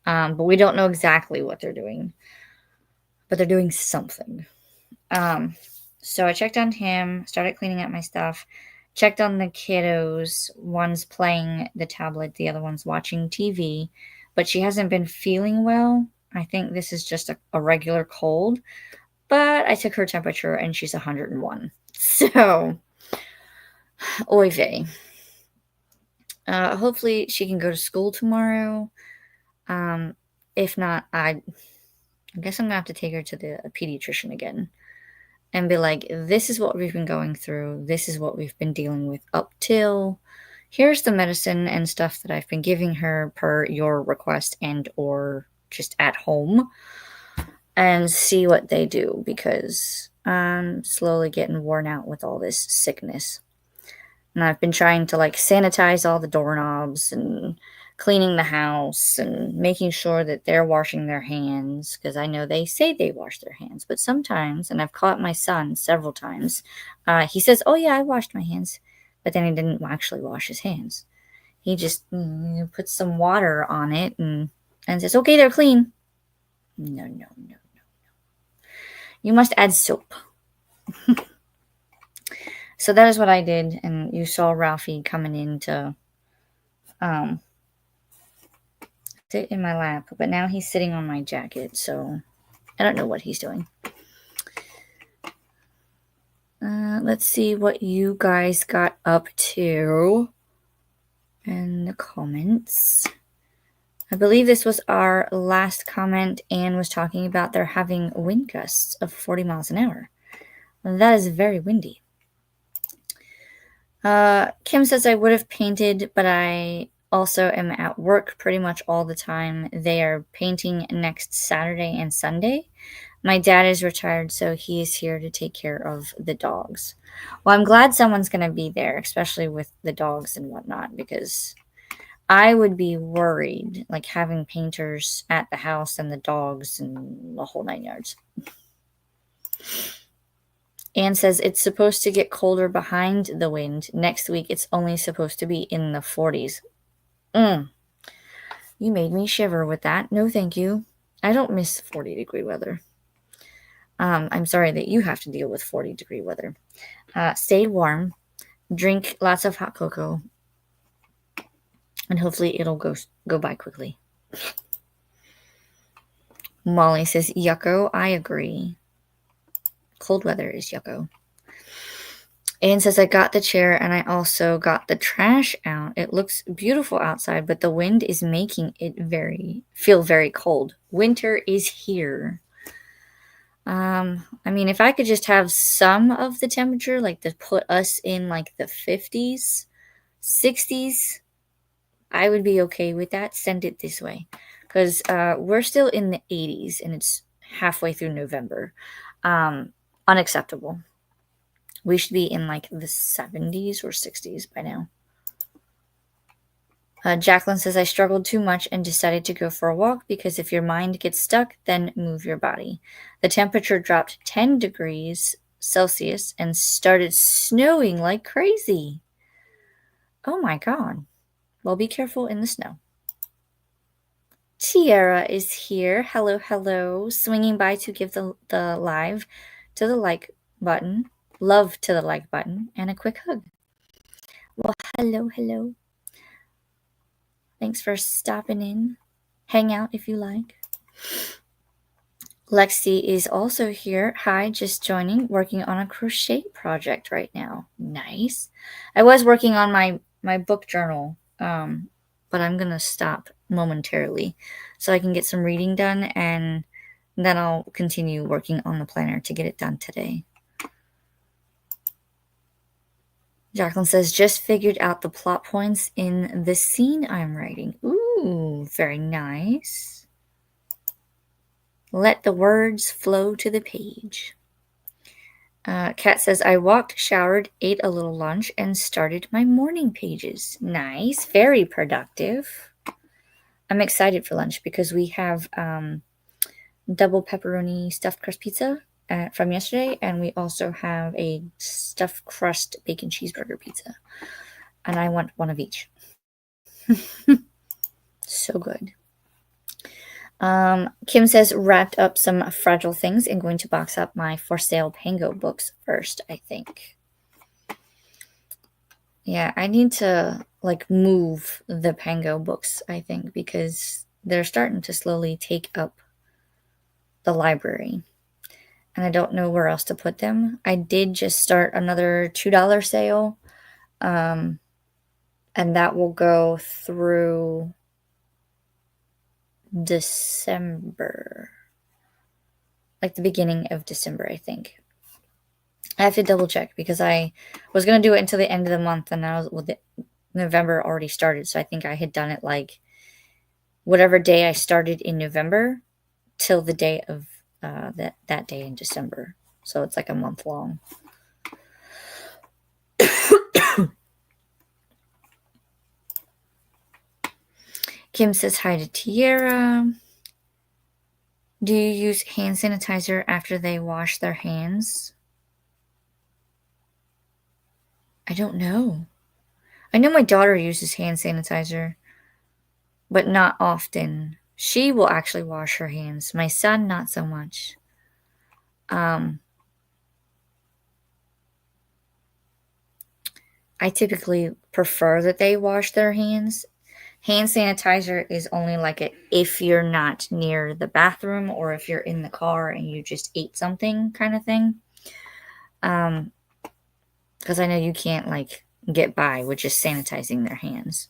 [SPEAKER 1] But we don't know exactly what they're doing, but they're doing something. So I checked on him, started cleaning up my stuff, checked on the kiddos. One's playing the tablet, the other one's watching TV, but she hasn't been feeling well. I think this is just a regular cold, but I took her temperature and she's 101. So, oy vey. Hopefully she can go to school tomorrow. If not, I guess I'm gonna have to take her to the pediatrician again and be like, this is what we've been going through. This is what we've been dealing with up till. Here's the medicine and stuff that I've been giving her per your request and or just at home, and see what they do, because I'm slowly getting worn out with all this sickness. And I've been trying to like sanitize all the doorknobs and cleaning the house and making sure that they're washing their hands, because I know they say they wash their hands, but sometimes, and I've caught my son several times, he says, oh yeah, I washed my hands, but then he didn't actually wash his hands. He just puts some water on it and says, okay, they're clean. No. You must add soap. So that is what I did, and you saw Ralphie coming in to sit in my lap, but now he's sitting on my jacket, so I don't know what he's doing. Let's see what you guys got up to in the comments. I believe this was our last comment. Anne was talking about they're having wind gusts of 40 miles an hour. That is very windy. Kim says I would have painted, but I also am at work pretty much all the time. They are painting next Saturday and Sunday. My dad is retired, so he is here to take care of the dogs. Well, I'm glad someone's going to be there, especially with the dogs and whatnot, because I would be worried, like having painters at the house and the dogs and the whole 9 yards. Anne says it's supposed to get colder behind the wind. Next week, it's only supposed to be in the 40s. You made me shiver with that. No, thank you. I don't miss 40-degree weather. I'm sorry that you have to deal with 40-degree weather. Stay warm. Drink lots of hot cocoa. And hopefully it'll go by quickly. Molly says, yucko. I agree. Cold weather is yucko. Anne says, I got the chair and I also got the trash out. It looks beautiful outside, but the wind is making it feel very cold. Winter is here. I mean, if I could just have some of the temperature, like to put us in like the 50s, 60s, I would be okay with that. Send it this way. Because we're still in the 80s and it's halfway through November. Unacceptable. We should be in like the 70s or 60s by now. Jacqueline says, I struggled too much and decided to go for a walk because if your mind gets stuck, then move your body. The temperature dropped 10 degrees Celsius and started snowing like crazy. Oh my god. Well, be careful in the snow. Tiara is here. Hello, hello. Swinging by to give the live to the like button. Love to the like button and a quick hug. Well, hello, hello. Thanks for stopping in. Hang out if you like. Lexi is also here. Hi, just joining. Working on a crochet project right now. Nice. I was working on my book journal, but I'm gonna stop momentarily so I can get some reading done, and then I'll continue working on the planner to get it done today. Jacqueline says, just figured out the plot points in the scene I'm writing. Ooh, very nice. Let the words flow to the page. Kat says, I walked, showered, ate a little lunch, and started my morning pages. Nice. Very productive. I'm excited for lunch because we have double pepperoni stuffed crust pizza from yesterday, and we also have a stuffed crust bacon cheeseburger pizza. And I want one of each. So good. Kim says, wrapped up some fragile things and going to box up my for sale Pango books first, I think. Yeah, I need to move the Pango books, I think, because they're starting to slowly take up the library. And I don't know where else to put them. I did just start another $2 sale. And that will go through December, like the beginning of December, I think. I have to double check because I was going to do it until the end of the month, and November already started, so I think I had done it like whatever day I started in November till the day of that day in December. So it's like a month long. Kim says hi to Tiara. Do you use hand sanitizer after they wash their hands? I don't know. I know my daughter uses hand sanitizer, but not often. She will actually wash her hands. My son, not so much. I typically prefer that they wash their hands. Hand sanitizer is only if you're not near the bathroom or if you're in the car and you just ate something kind of thing. Because I know you can't get by with just sanitizing their hands.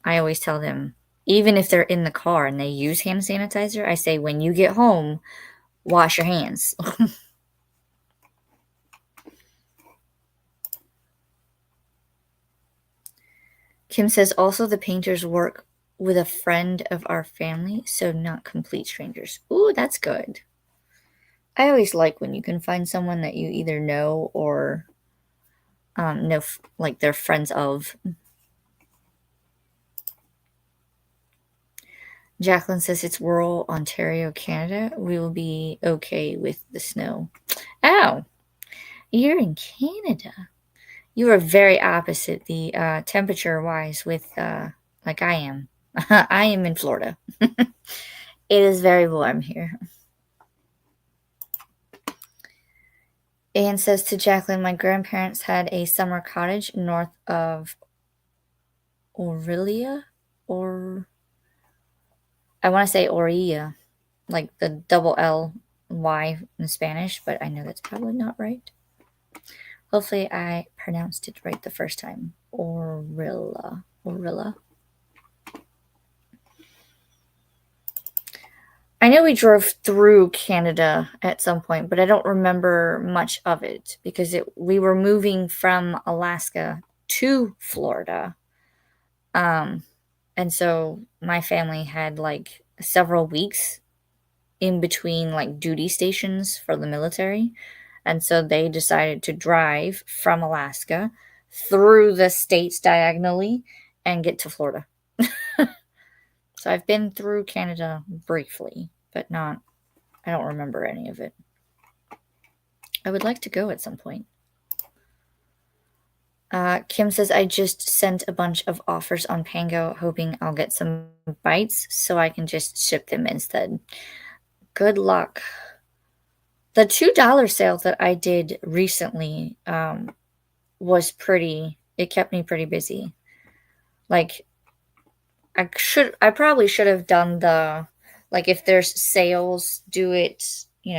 [SPEAKER 1] I always tell them, even if they're in the car and they use hand sanitizer, I say, when you get home, wash your hands. Kim says, also the painters work with a friend of our family, so not complete strangers. Ooh, that's good. I always like when you can find someone that you either know or know, they're friends of. Jacqueline says it's rural Ontario, Canada. We will be okay with the snow. Oh, you're in Canada. You are very opposite the temperature-wise with like I am. I am in Florida. It is very warm here. Anne says to Jacqueline, my grandparents had a summer cottage north of Aurelia, or I want to say Orilla, like the double L-Y in Spanish, but I know that's probably not right. Hopefully I pronounced it right the first time. Orilla. I know we drove through Canada at some point, but I don't remember much of it because we were moving from Alaska to Florida. And so my family had several weeks in between duty stations for the military. And so they decided to drive from Alaska through the states diagonally and get to Florida. So I've been through Canada briefly, but I don't remember any of it. I would like to go at some point. Kim says, I just sent a bunch of offers on Pango, hoping I'll get some bites so I can just ship them instead. Good luck. The $2 sale that I did recently was it kept me pretty busy. Like, I probably should have done if there's sales, do it,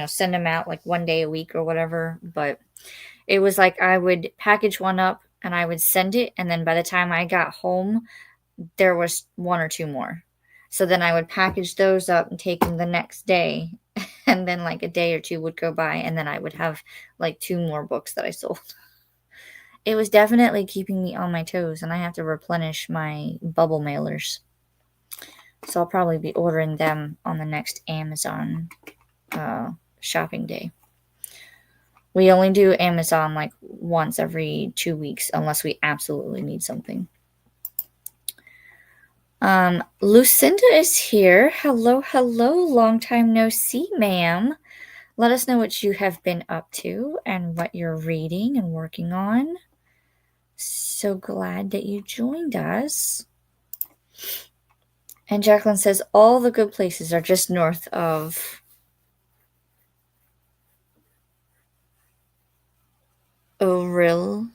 [SPEAKER 1] send them out like one day a week or whatever. But it was like I would package one up and I would send it. And then by the time I got home, there was one or two more. So then I would package those up and take them the next day. And then like a day or two would go by. And then I would have like two more books that I sold. It was definitely keeping me on my toes. And I have to replenish my bubble mailers. So I'll probably be ordering them on the next Amazon shopping day. We only do Amazon like once every 2 weeks unless we absolutely need something. Lucinda is here. Hello, long time no see, ma'am. Let us know what you have been up to and what you're reading and working on. So glad that you joined us. And Jacqueline says all the good places are just north of Orilla.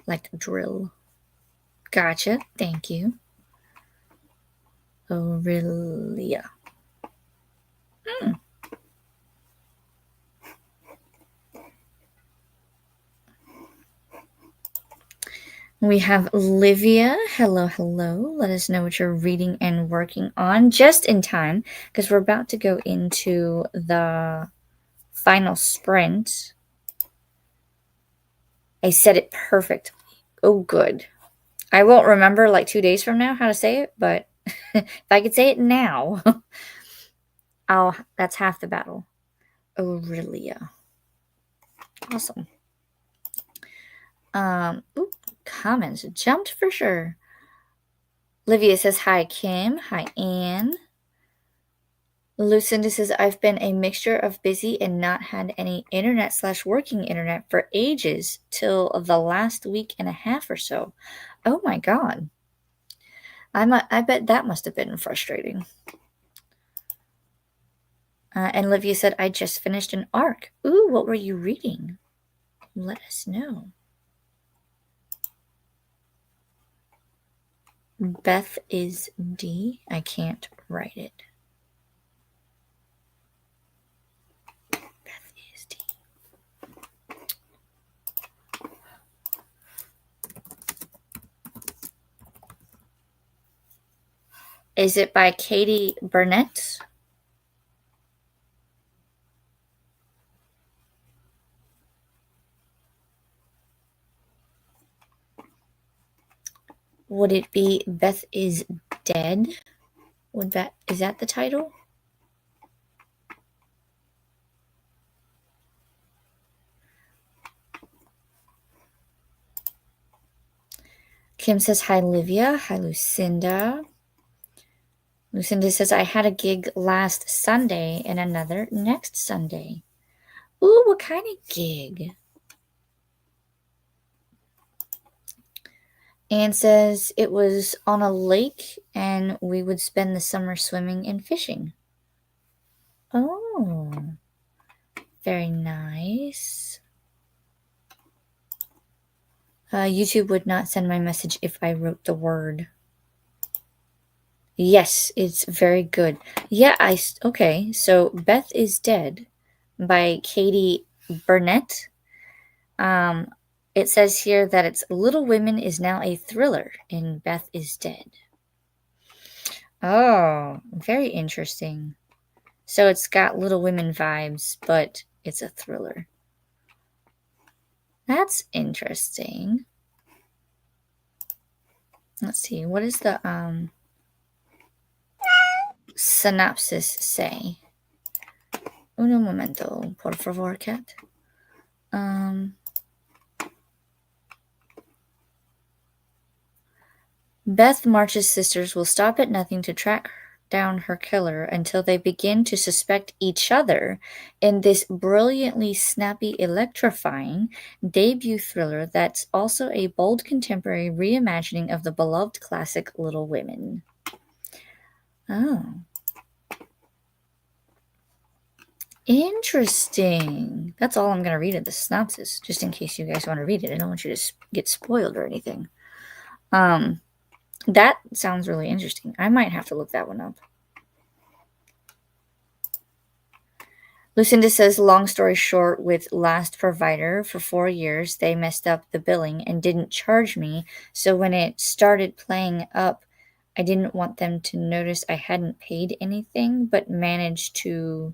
[SPEAKER 1] Like drill. Gotcha. Thank you. Aurelia. We have Olivia. Hello. Let us know what you're reading and working on just in time because we're about to go into the final sprint. I said it perfectly. Oh, good. I won't remember like 2 days from now how to say it, but if I could say it now, that's half the battle. Aurelia. Awesome. Comments jumped for sure. Livia says, hi, Kim. Hi, Anne. Lucinda says, I've been a mixture of busy and not had any internet/working internet for ages till the last week and a half or so. Oh my God. I bet that must have been frustrating. And Livia said, I just finished an arc. Ooh, what were you reading? Let us know. Beth is D. I can't write it. Beth is D. Is it by Katie Burnett? Would it be Beth is Dead? Is that the title? Kim says, hi, Livia. Hi, Lucinda. Lucinda says, I had a gig last Sunday and another next Sunday. Ooh, what kind of gig? Anne says, it was on a lake and we would spend the summer swimming and fishing. Oh, very nice. YouTube would not send my message if I wrote the word. Yes, it's very good. Yeah, okay. So Beth is Dead by Katie Burnett. It says here that it's Little Women is now a thriller in Beth is Dead. Oh, very interesting. So it's got Little Women vibes, but it's a thriller. That's interesting. Let's see. What does the synopsis say? Uno momento, por favor, cat. Beth March's sisters will stop at nothing to track down her killer until they begin to suspect each other in this brilliantly snappy, electrifying debut thriller that's also a bold contemporary reimagining of the beloved classic Little Women. Oh, interesting. That's all I'm going to read in the synopsis, just in case you guys want to read it. I don't want you to get spoiled or anything. That sounds really interesting. I might have to look that one up. Lucinda says, long story short, with last provider for 4 years, they messed up the billing and didn't charge me. So when it started playing up, I didn't want them to notice I hadn't paid anything, but managed to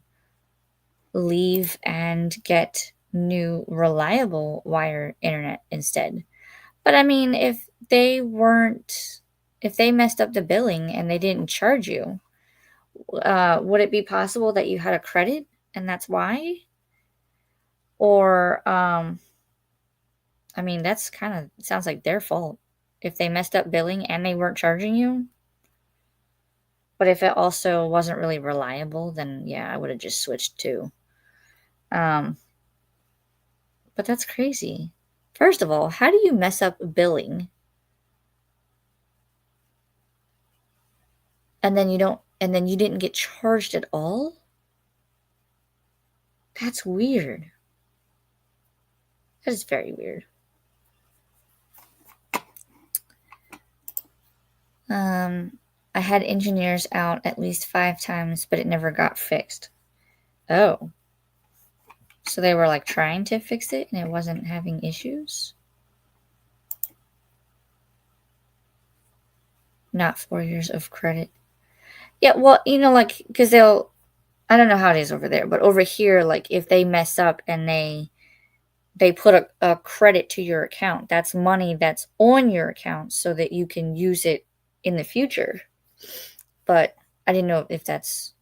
[SPEAKER 1] leave and get new reliable wire internet instead. But I mean, if they messed up the billing and they didn't charge you, would it be possible that you had a credit and that's why? Or, I mean, that's kind of sounds like their fault if they messed up billing and they weren't charging you. But if it also wasn't really reliable, then yeah, I would have just switched too. Um, but that's crazy. First of all, how do you mess up billing and then you didn't get charged at all? That's weird. That is very weird. I had engineers out at least 5 times, but it never got fixed. Oh. So they were like trying to fix it and it wasn't having issues? Not 4 years of credit. Yeah, well, like, because I don't know how it is over there, but over here, like, if they mess up and they put a credit to your account, that's money that's on your account so that you can use it in the future. But I didn't know if that's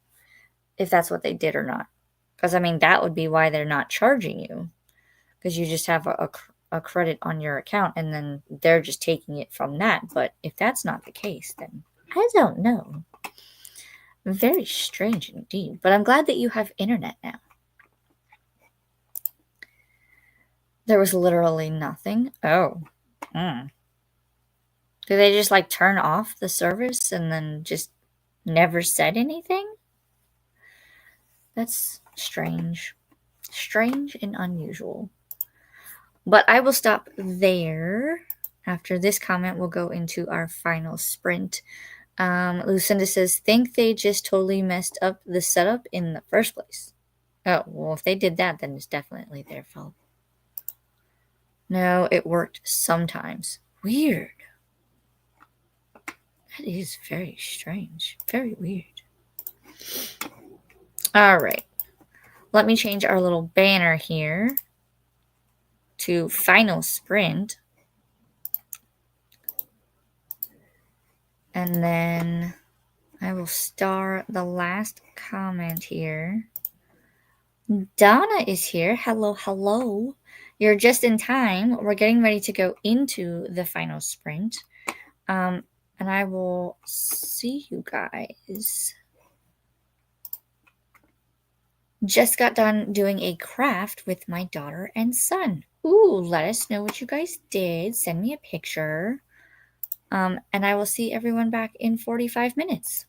[SPEAKER 1] what they did or not. Because, I mean, that would be why they're not charging you. Because you just have a credit on your account and then they're just taking it from that. But if that's not the case, then I don't know. Very strange indeed. But I'm glad that you have internet now. There was literally nothing. Oh. Hmm. Did they just like turn off the service and then just never said anything? That's strange. Strange and unusual. But I will stop there. After this comment, we'll go into our final sprint. Lucinda says, think they just totally messed up the setup in the first place. Oh, well, if they did that, then it's definitely their fault. No, it worked sometimes. Weird. That is very strange. Very weird. All right. Let me change our little banner here to final sprint. And then I will star the last comment here. Donna is here. Hello, hello. You're just in time. We're getting ready to go into the final sprint. And I will see you guys. Just got done doing a craft with my daughter and son. Ooh, let us know what you guys did. Send me a picture. And I will see everyone back in 45 minutes.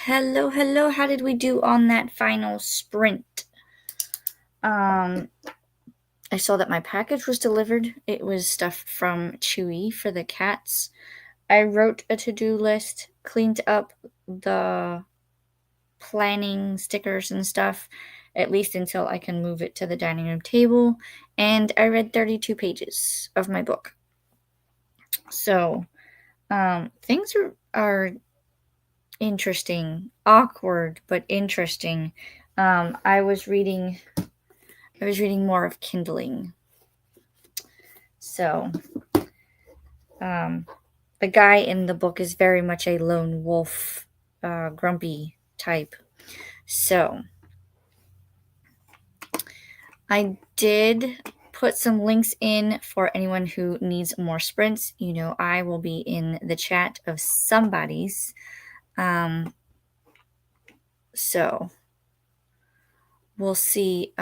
[SPEAKER 1] Hello. How did we do on that final sprint? I saw that my package was delivered. It was stuff from Chewy for the cats. I wrote a to-do list, cleaned up the planning stickers and stuff, at least until I can move it to the dining room table, and I read 32 pages of my book. So, things are interesting, awkward, but interesting. I was reading more of Kindling. So, the guy in the book is very much a lone wolf, grumpy type. So, I did put some links in for anyone who needs more sprints. I will be in the chat of somebody's. So we'll see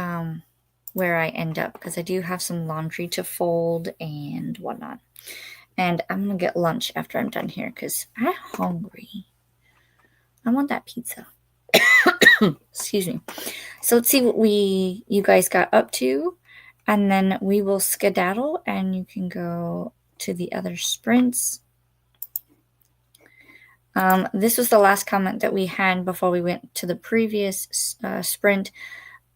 [SPEAKER 1] where I end up, because I do have some laundry to fold and whatnot. And I'm going to get lunch after I'm done here, because I'm hungry. I want that pizza. Excuse me. So let's see what you guys got up to, and then we will skedaddle and you can go to the other sprints. This was the last comment that we had before we went to the previous sprint.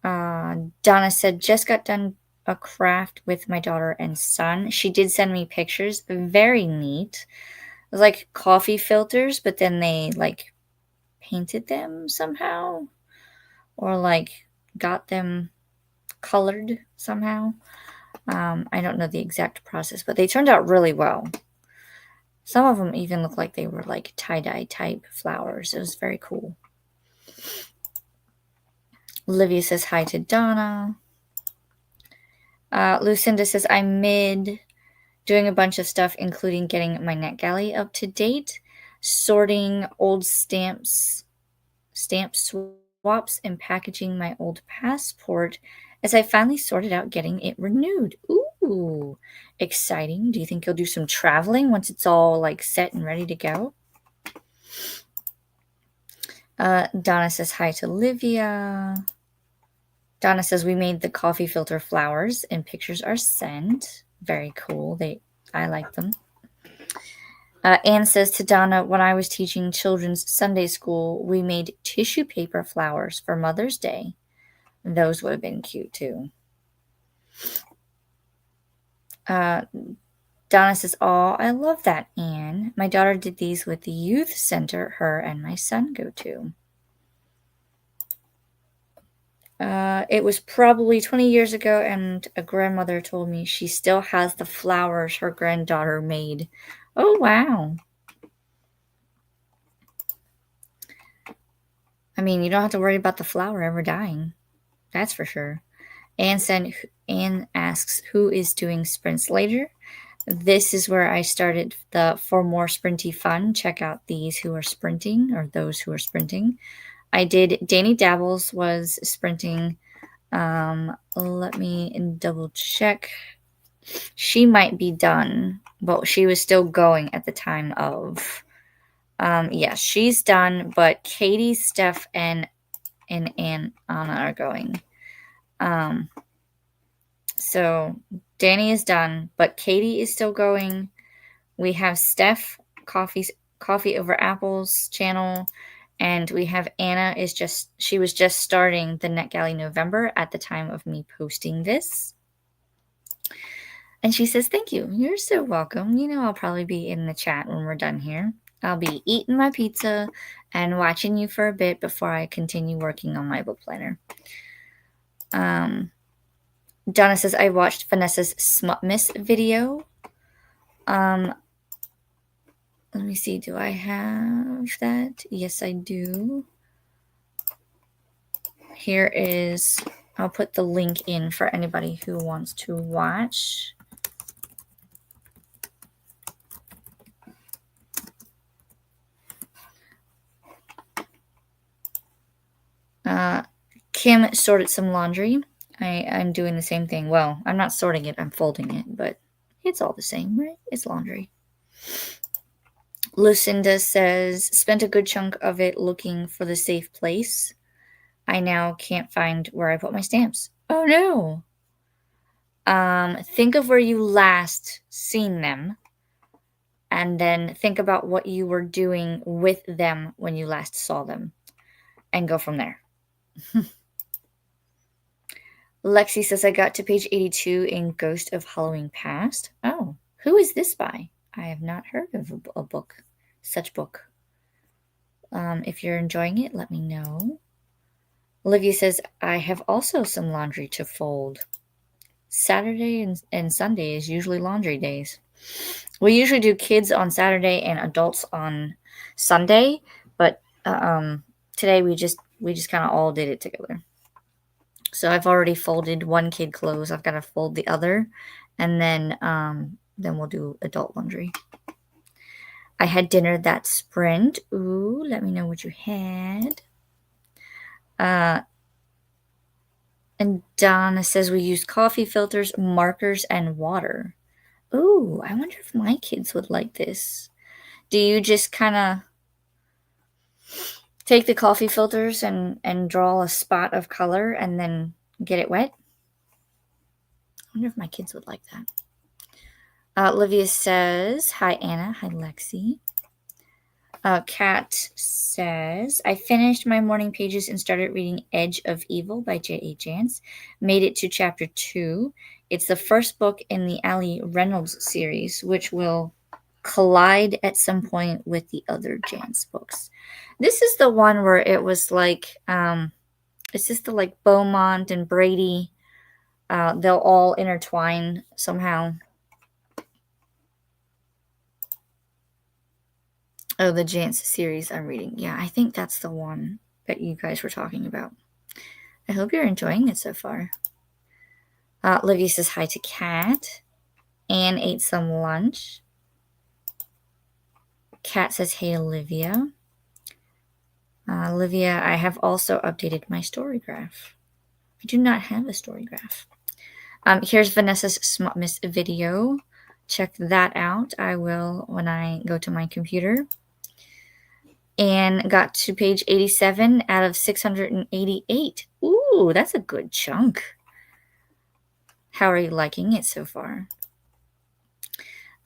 [SPEAKER 1] Donna said, just got done a craft with my daughter and son. She did send me pictures. Very neat. It was like coffee filters, but then they like painted them somehow, or like got them colored somehow. I don't know the exact process, but they turned out really well. Some of them even look like they were like tie-dye type flowers. It was very cool. Olivia says hi to Donna. Lucinda says, I'm doing a bunch of stuff, including getting my NetGalley up to date, sorting old stamp swaps, and packaging my old passport as I finally sorted out getting it renewed. Ooh, exciting. Do you think you'll do some traveling once it's all like set and ready to go? Donna says hi to Livia. Donna says we made the coffee filter flowers and pictures are sent. Very cool. I like them. Anne says to Donna, when I was teaching children's Sunday school, we made tissue paper flowers for Mother's Day. Those would have been cute too. Donna says, oh, I love that, Anne. My daughter did these with the youth center her and my son go to. It was probably 20 years ago, and a grandmother told me she still has the flowers her granddaughter made. Oh, wow. I mean, you don't have to worry about the flower ever dying. That's for sure. Anne asks, who is doing sprints later? This is where I started for more sprinty fun. Check out these who are sprinting, or those who are sprinting. I did. Danny Dabbles was sprinting. Let me double check. She might be done, but she was still going at the time of. Yeah, she's done, but Katie, Steph, and Anna are going. So Danny is done, but Katie is still going. We have Steph, Coffee Over Apples channel, and we have Anna she was just starting the NetGalley November at the time of me posting this. And she says, thank you. You're so welcome. I'll probably be in the chat when we're done here. I'll be eating my pizza and watching you for a bit before I continue working on my book planner. Donna says, I watched Vanessa's Smutmas video. Let me see. Do I have that? Yes, I do. Here is, I'll put the link in for anybody who wants to watch. Kim sorted some laundry. I'm doing the same thing. Well, I'm not sorting it, I'm folding it, but it's all the same, right? It's laundry. Lucinda says, spent a good chunk of it looking for the safe place. I now can't find where I put my stamps. Oh no. Think of where you last seen them, and then think about what you were doing with them when you last saw them, and go from there. Lexi says, I got to page 82 in Ghost of Halloween Past. Oh, who is this by? I have not heard of a book, such book. If you're enjoying it, let me know. Olivia says, I have also some laundry to fold. Saturday and Sunday is usually laundry days. We usually do kids on Saturday and adults on Sunday, but today we just kind of all did it together. So I've already folded one kid clothes. I've got to fold the other, and then we'll do adult laundry. I had dinner that sprint. Ooh, let me know what you had. And Donna says we use coffee filters, markers, and water. Ooh, I wonder if my kids would like this. Do you just kind of take the coffee filters and draw a spot of color and then get it wet? I wonder if my kids would like that. Olivia says, hi, Anna. Hi, Lexi. Kat says, I finished my morning pages and started reading Edge of Evil by J.A. Jance. Made it to chapter 2. It's the first book in the Ali Reynolds series, which will collide at some point with the other Jance books. This is the one where it was like, it's just the like Beaumont and Brady. They'll all intertwine somehow. Oh, the Jance series I'm reading. Yeah, I think that's the one that you guys were talking about. I hope you're enjoying it so far. Olivia says hi to Kat. Anne ate some lunch. Kat says, hey, Olivia. Olivia, I have also updated my story graph. I do not have a story graph. Here's Vanessa's Smart Miss video. Check that out. I will when I go to my computer. And got to page 87 out of 688. Ooh, that's a good chunk. How are you liking it so far?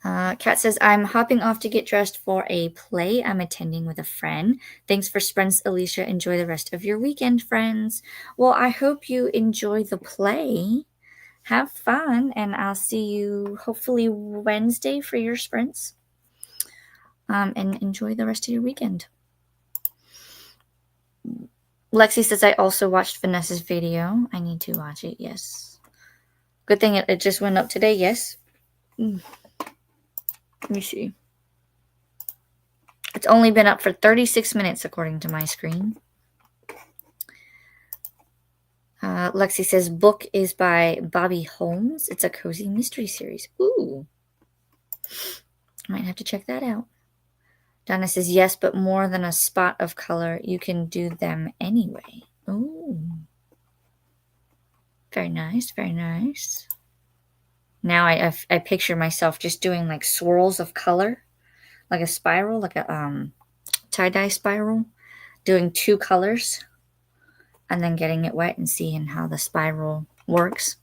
[SPEAKER 1] Kat says, I'm hopping off to get dressed for a play I'm attending with a friend. Thanks for sprints, Alicia. Enjoy the rest of your weekend, friends. Well, I hope you enjoy the play. Have fun, and I'll see you hopefully Wednesday for your sprints. And enjoy the rest of your weekend. Lexi says, I also watched Vanessa's video. I need to watch it, yes. Good thing it just went up today, yes. Let me see. It's only been up for 36 minutes, according to my screen. Lexi says, book is by Bobby Holmes. It's a cozy mystery series. Ooh. I might have to check that out. Donna says, yes, but more than a spot of color. You can do them anyway. Ooh. Very nice, very nice. Now I picture myself just doing like swirls of color, like a spiral, like a tie-dye spiral, doing 2 colors, and then getting it wet and seeing how the spiral works.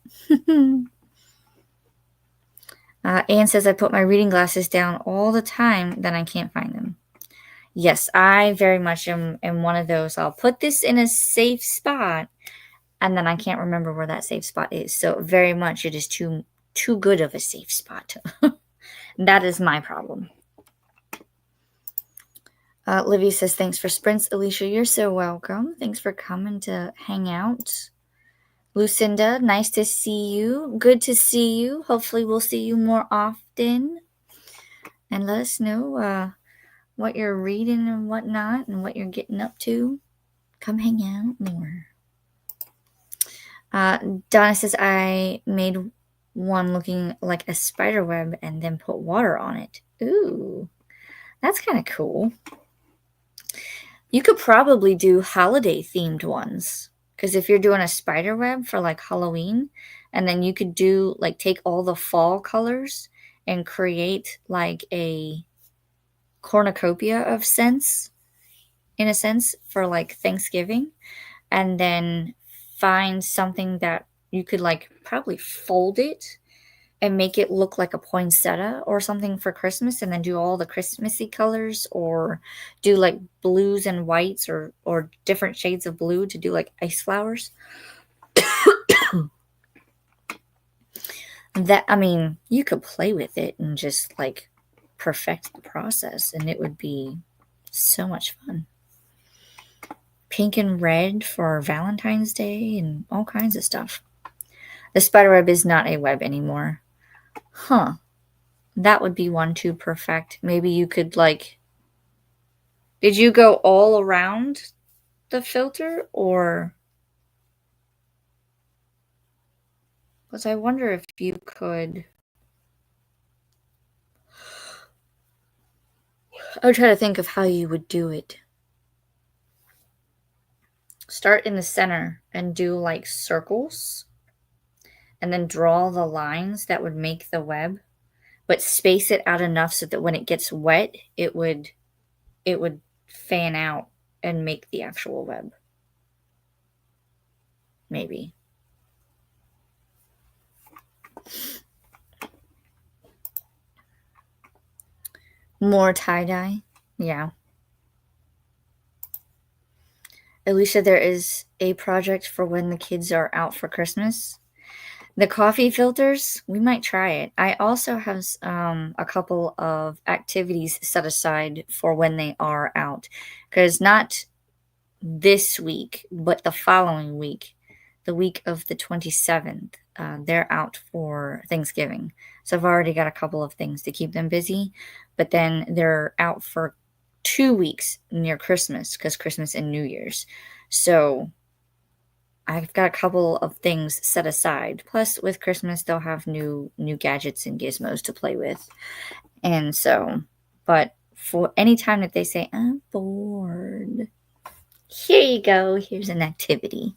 [SPEAKER 1] Anne says, I put my reading glasses down all the time, then I can't find them. Yes, I very much am one of those. I'll put this in a safe spot, and then I can't remember where that safe spot is. So very much it is too good of a safe spot. That is my problem. Livy says, thanks for sprints, Alicia. You're so welcome. Thanks for coming to hang out. Lucinda, nice to see you. Good to see you. Hopefully we'll see you more often. And let us know what you're reading and whatnot and what you're getting up to. Come hang out more. Donna says, I made one looking like a spider web and then put water on it. Ooh, that's kind of cool. You could probably do holiday themed ones, because if you're doing a spider web for like Halloween, and then you could do like take all the fall colors and create like a cornucopia of scents, in a sense, for like Thanksgiving, and then find something that you could like probably fold it and make it look like a poinsettia or something for Christmas, and then do all the Christmassy colors, or do like blues and whites, or different shades of blue to do like ice flowers. That, I mean, you could play with it and just like perfect the process, and it would be so much fun. Pink and red for Valentine's Day and all kinds of stuff. The spider web is not a web anymore. Huh. That would be one to perfect. Maybe you could like, did you go all around the filter, or, because I wonder if you could, I would try to think of how you would do it. Start in the center and do like circles, and then draw the lines that would make the web, but space it out enough so that when it gets wet, it would fan out and make the actual web. Maybe. More tie-dye. Yeah. Alicia, there is a project for when the kids are out for Christmas. The coffee filters, we might try it. I also have a couple of activities set aside for when they are out. Because not this week, but the following week, the week of the 27th, they're out for Thanksgiving. So I've already got a couple of things to keep them busy. But then they're out for 2 weeks near Christmas, because Christmas and New Year's. So I've got a couple of things set aside. Plus, with Christmas, they'll have new gadgets and gizmos to play with. And so, but for any time that they say, I'm bored, here you go. Here's an activity.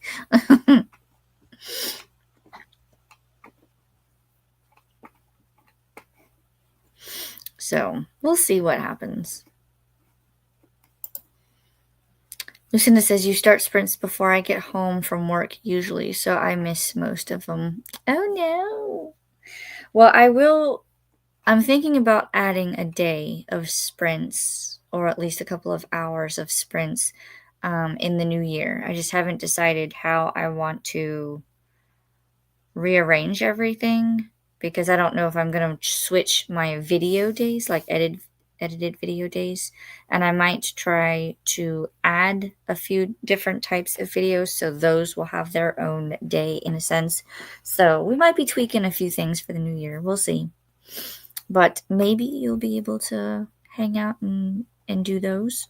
[SPEAKER 1] So, we'll see what happens. Lucinda says, you start sprints before I get home from work usually, so I miss most of them. Oh no. Well, I'm thinking about adding a day of sprints, or at least a couple of hours of sprints, in the new year. I just haven't decided how I want to rearrange everything, because I don't know if I'm going to switch my video days, like edited video days, and I might try to add a few different types of videos, so those will have their own day in a sense. So we might be tweaking a few things for the new year. We'll see. But maybe you'll be able to hang out and do those.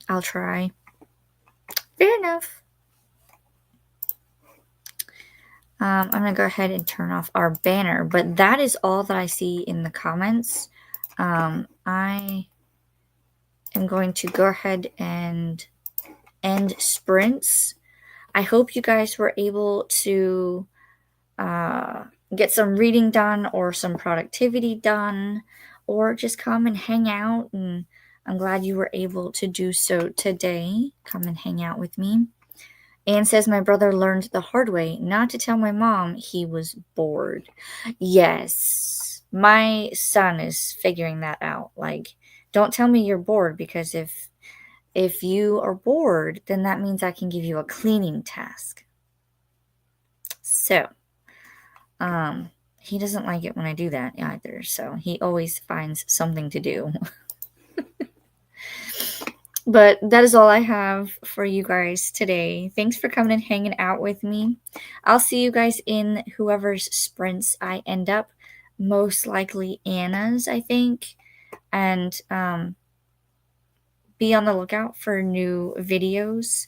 [SPEAKER 1] I'll try. Fair enough. I'm going to go ahead and turn off our banner, but that is all that I see in the comments. I am going to go ahead and end sprints. I hope you guys were able to get some reading done, or some productivity done, or just come and hang out. And I'm glad you were able to do so today. Come and hang out with me. Anne says, my brother learned the hard way not to tell my mom he was bored. Yes, my son is figuring that out. Like, don't tell me you're bored, because if you are bored, then that means I can give you a cleaning task. So, he doesn't like it when I do that either. So he always finds something to do. But that is all I have for you guys today. Thanks for coming and hanging out with me. I'll see you guys in whoever's sprints I end up. Most likely Anna's, I think. And be on the lookout for new videos.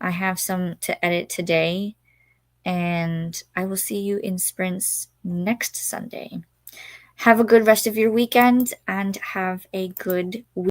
[SPEAKER 1] I have some to edit today. And I will see you in sprints next Sunday. Have a good rest of your weekend, and have a good week.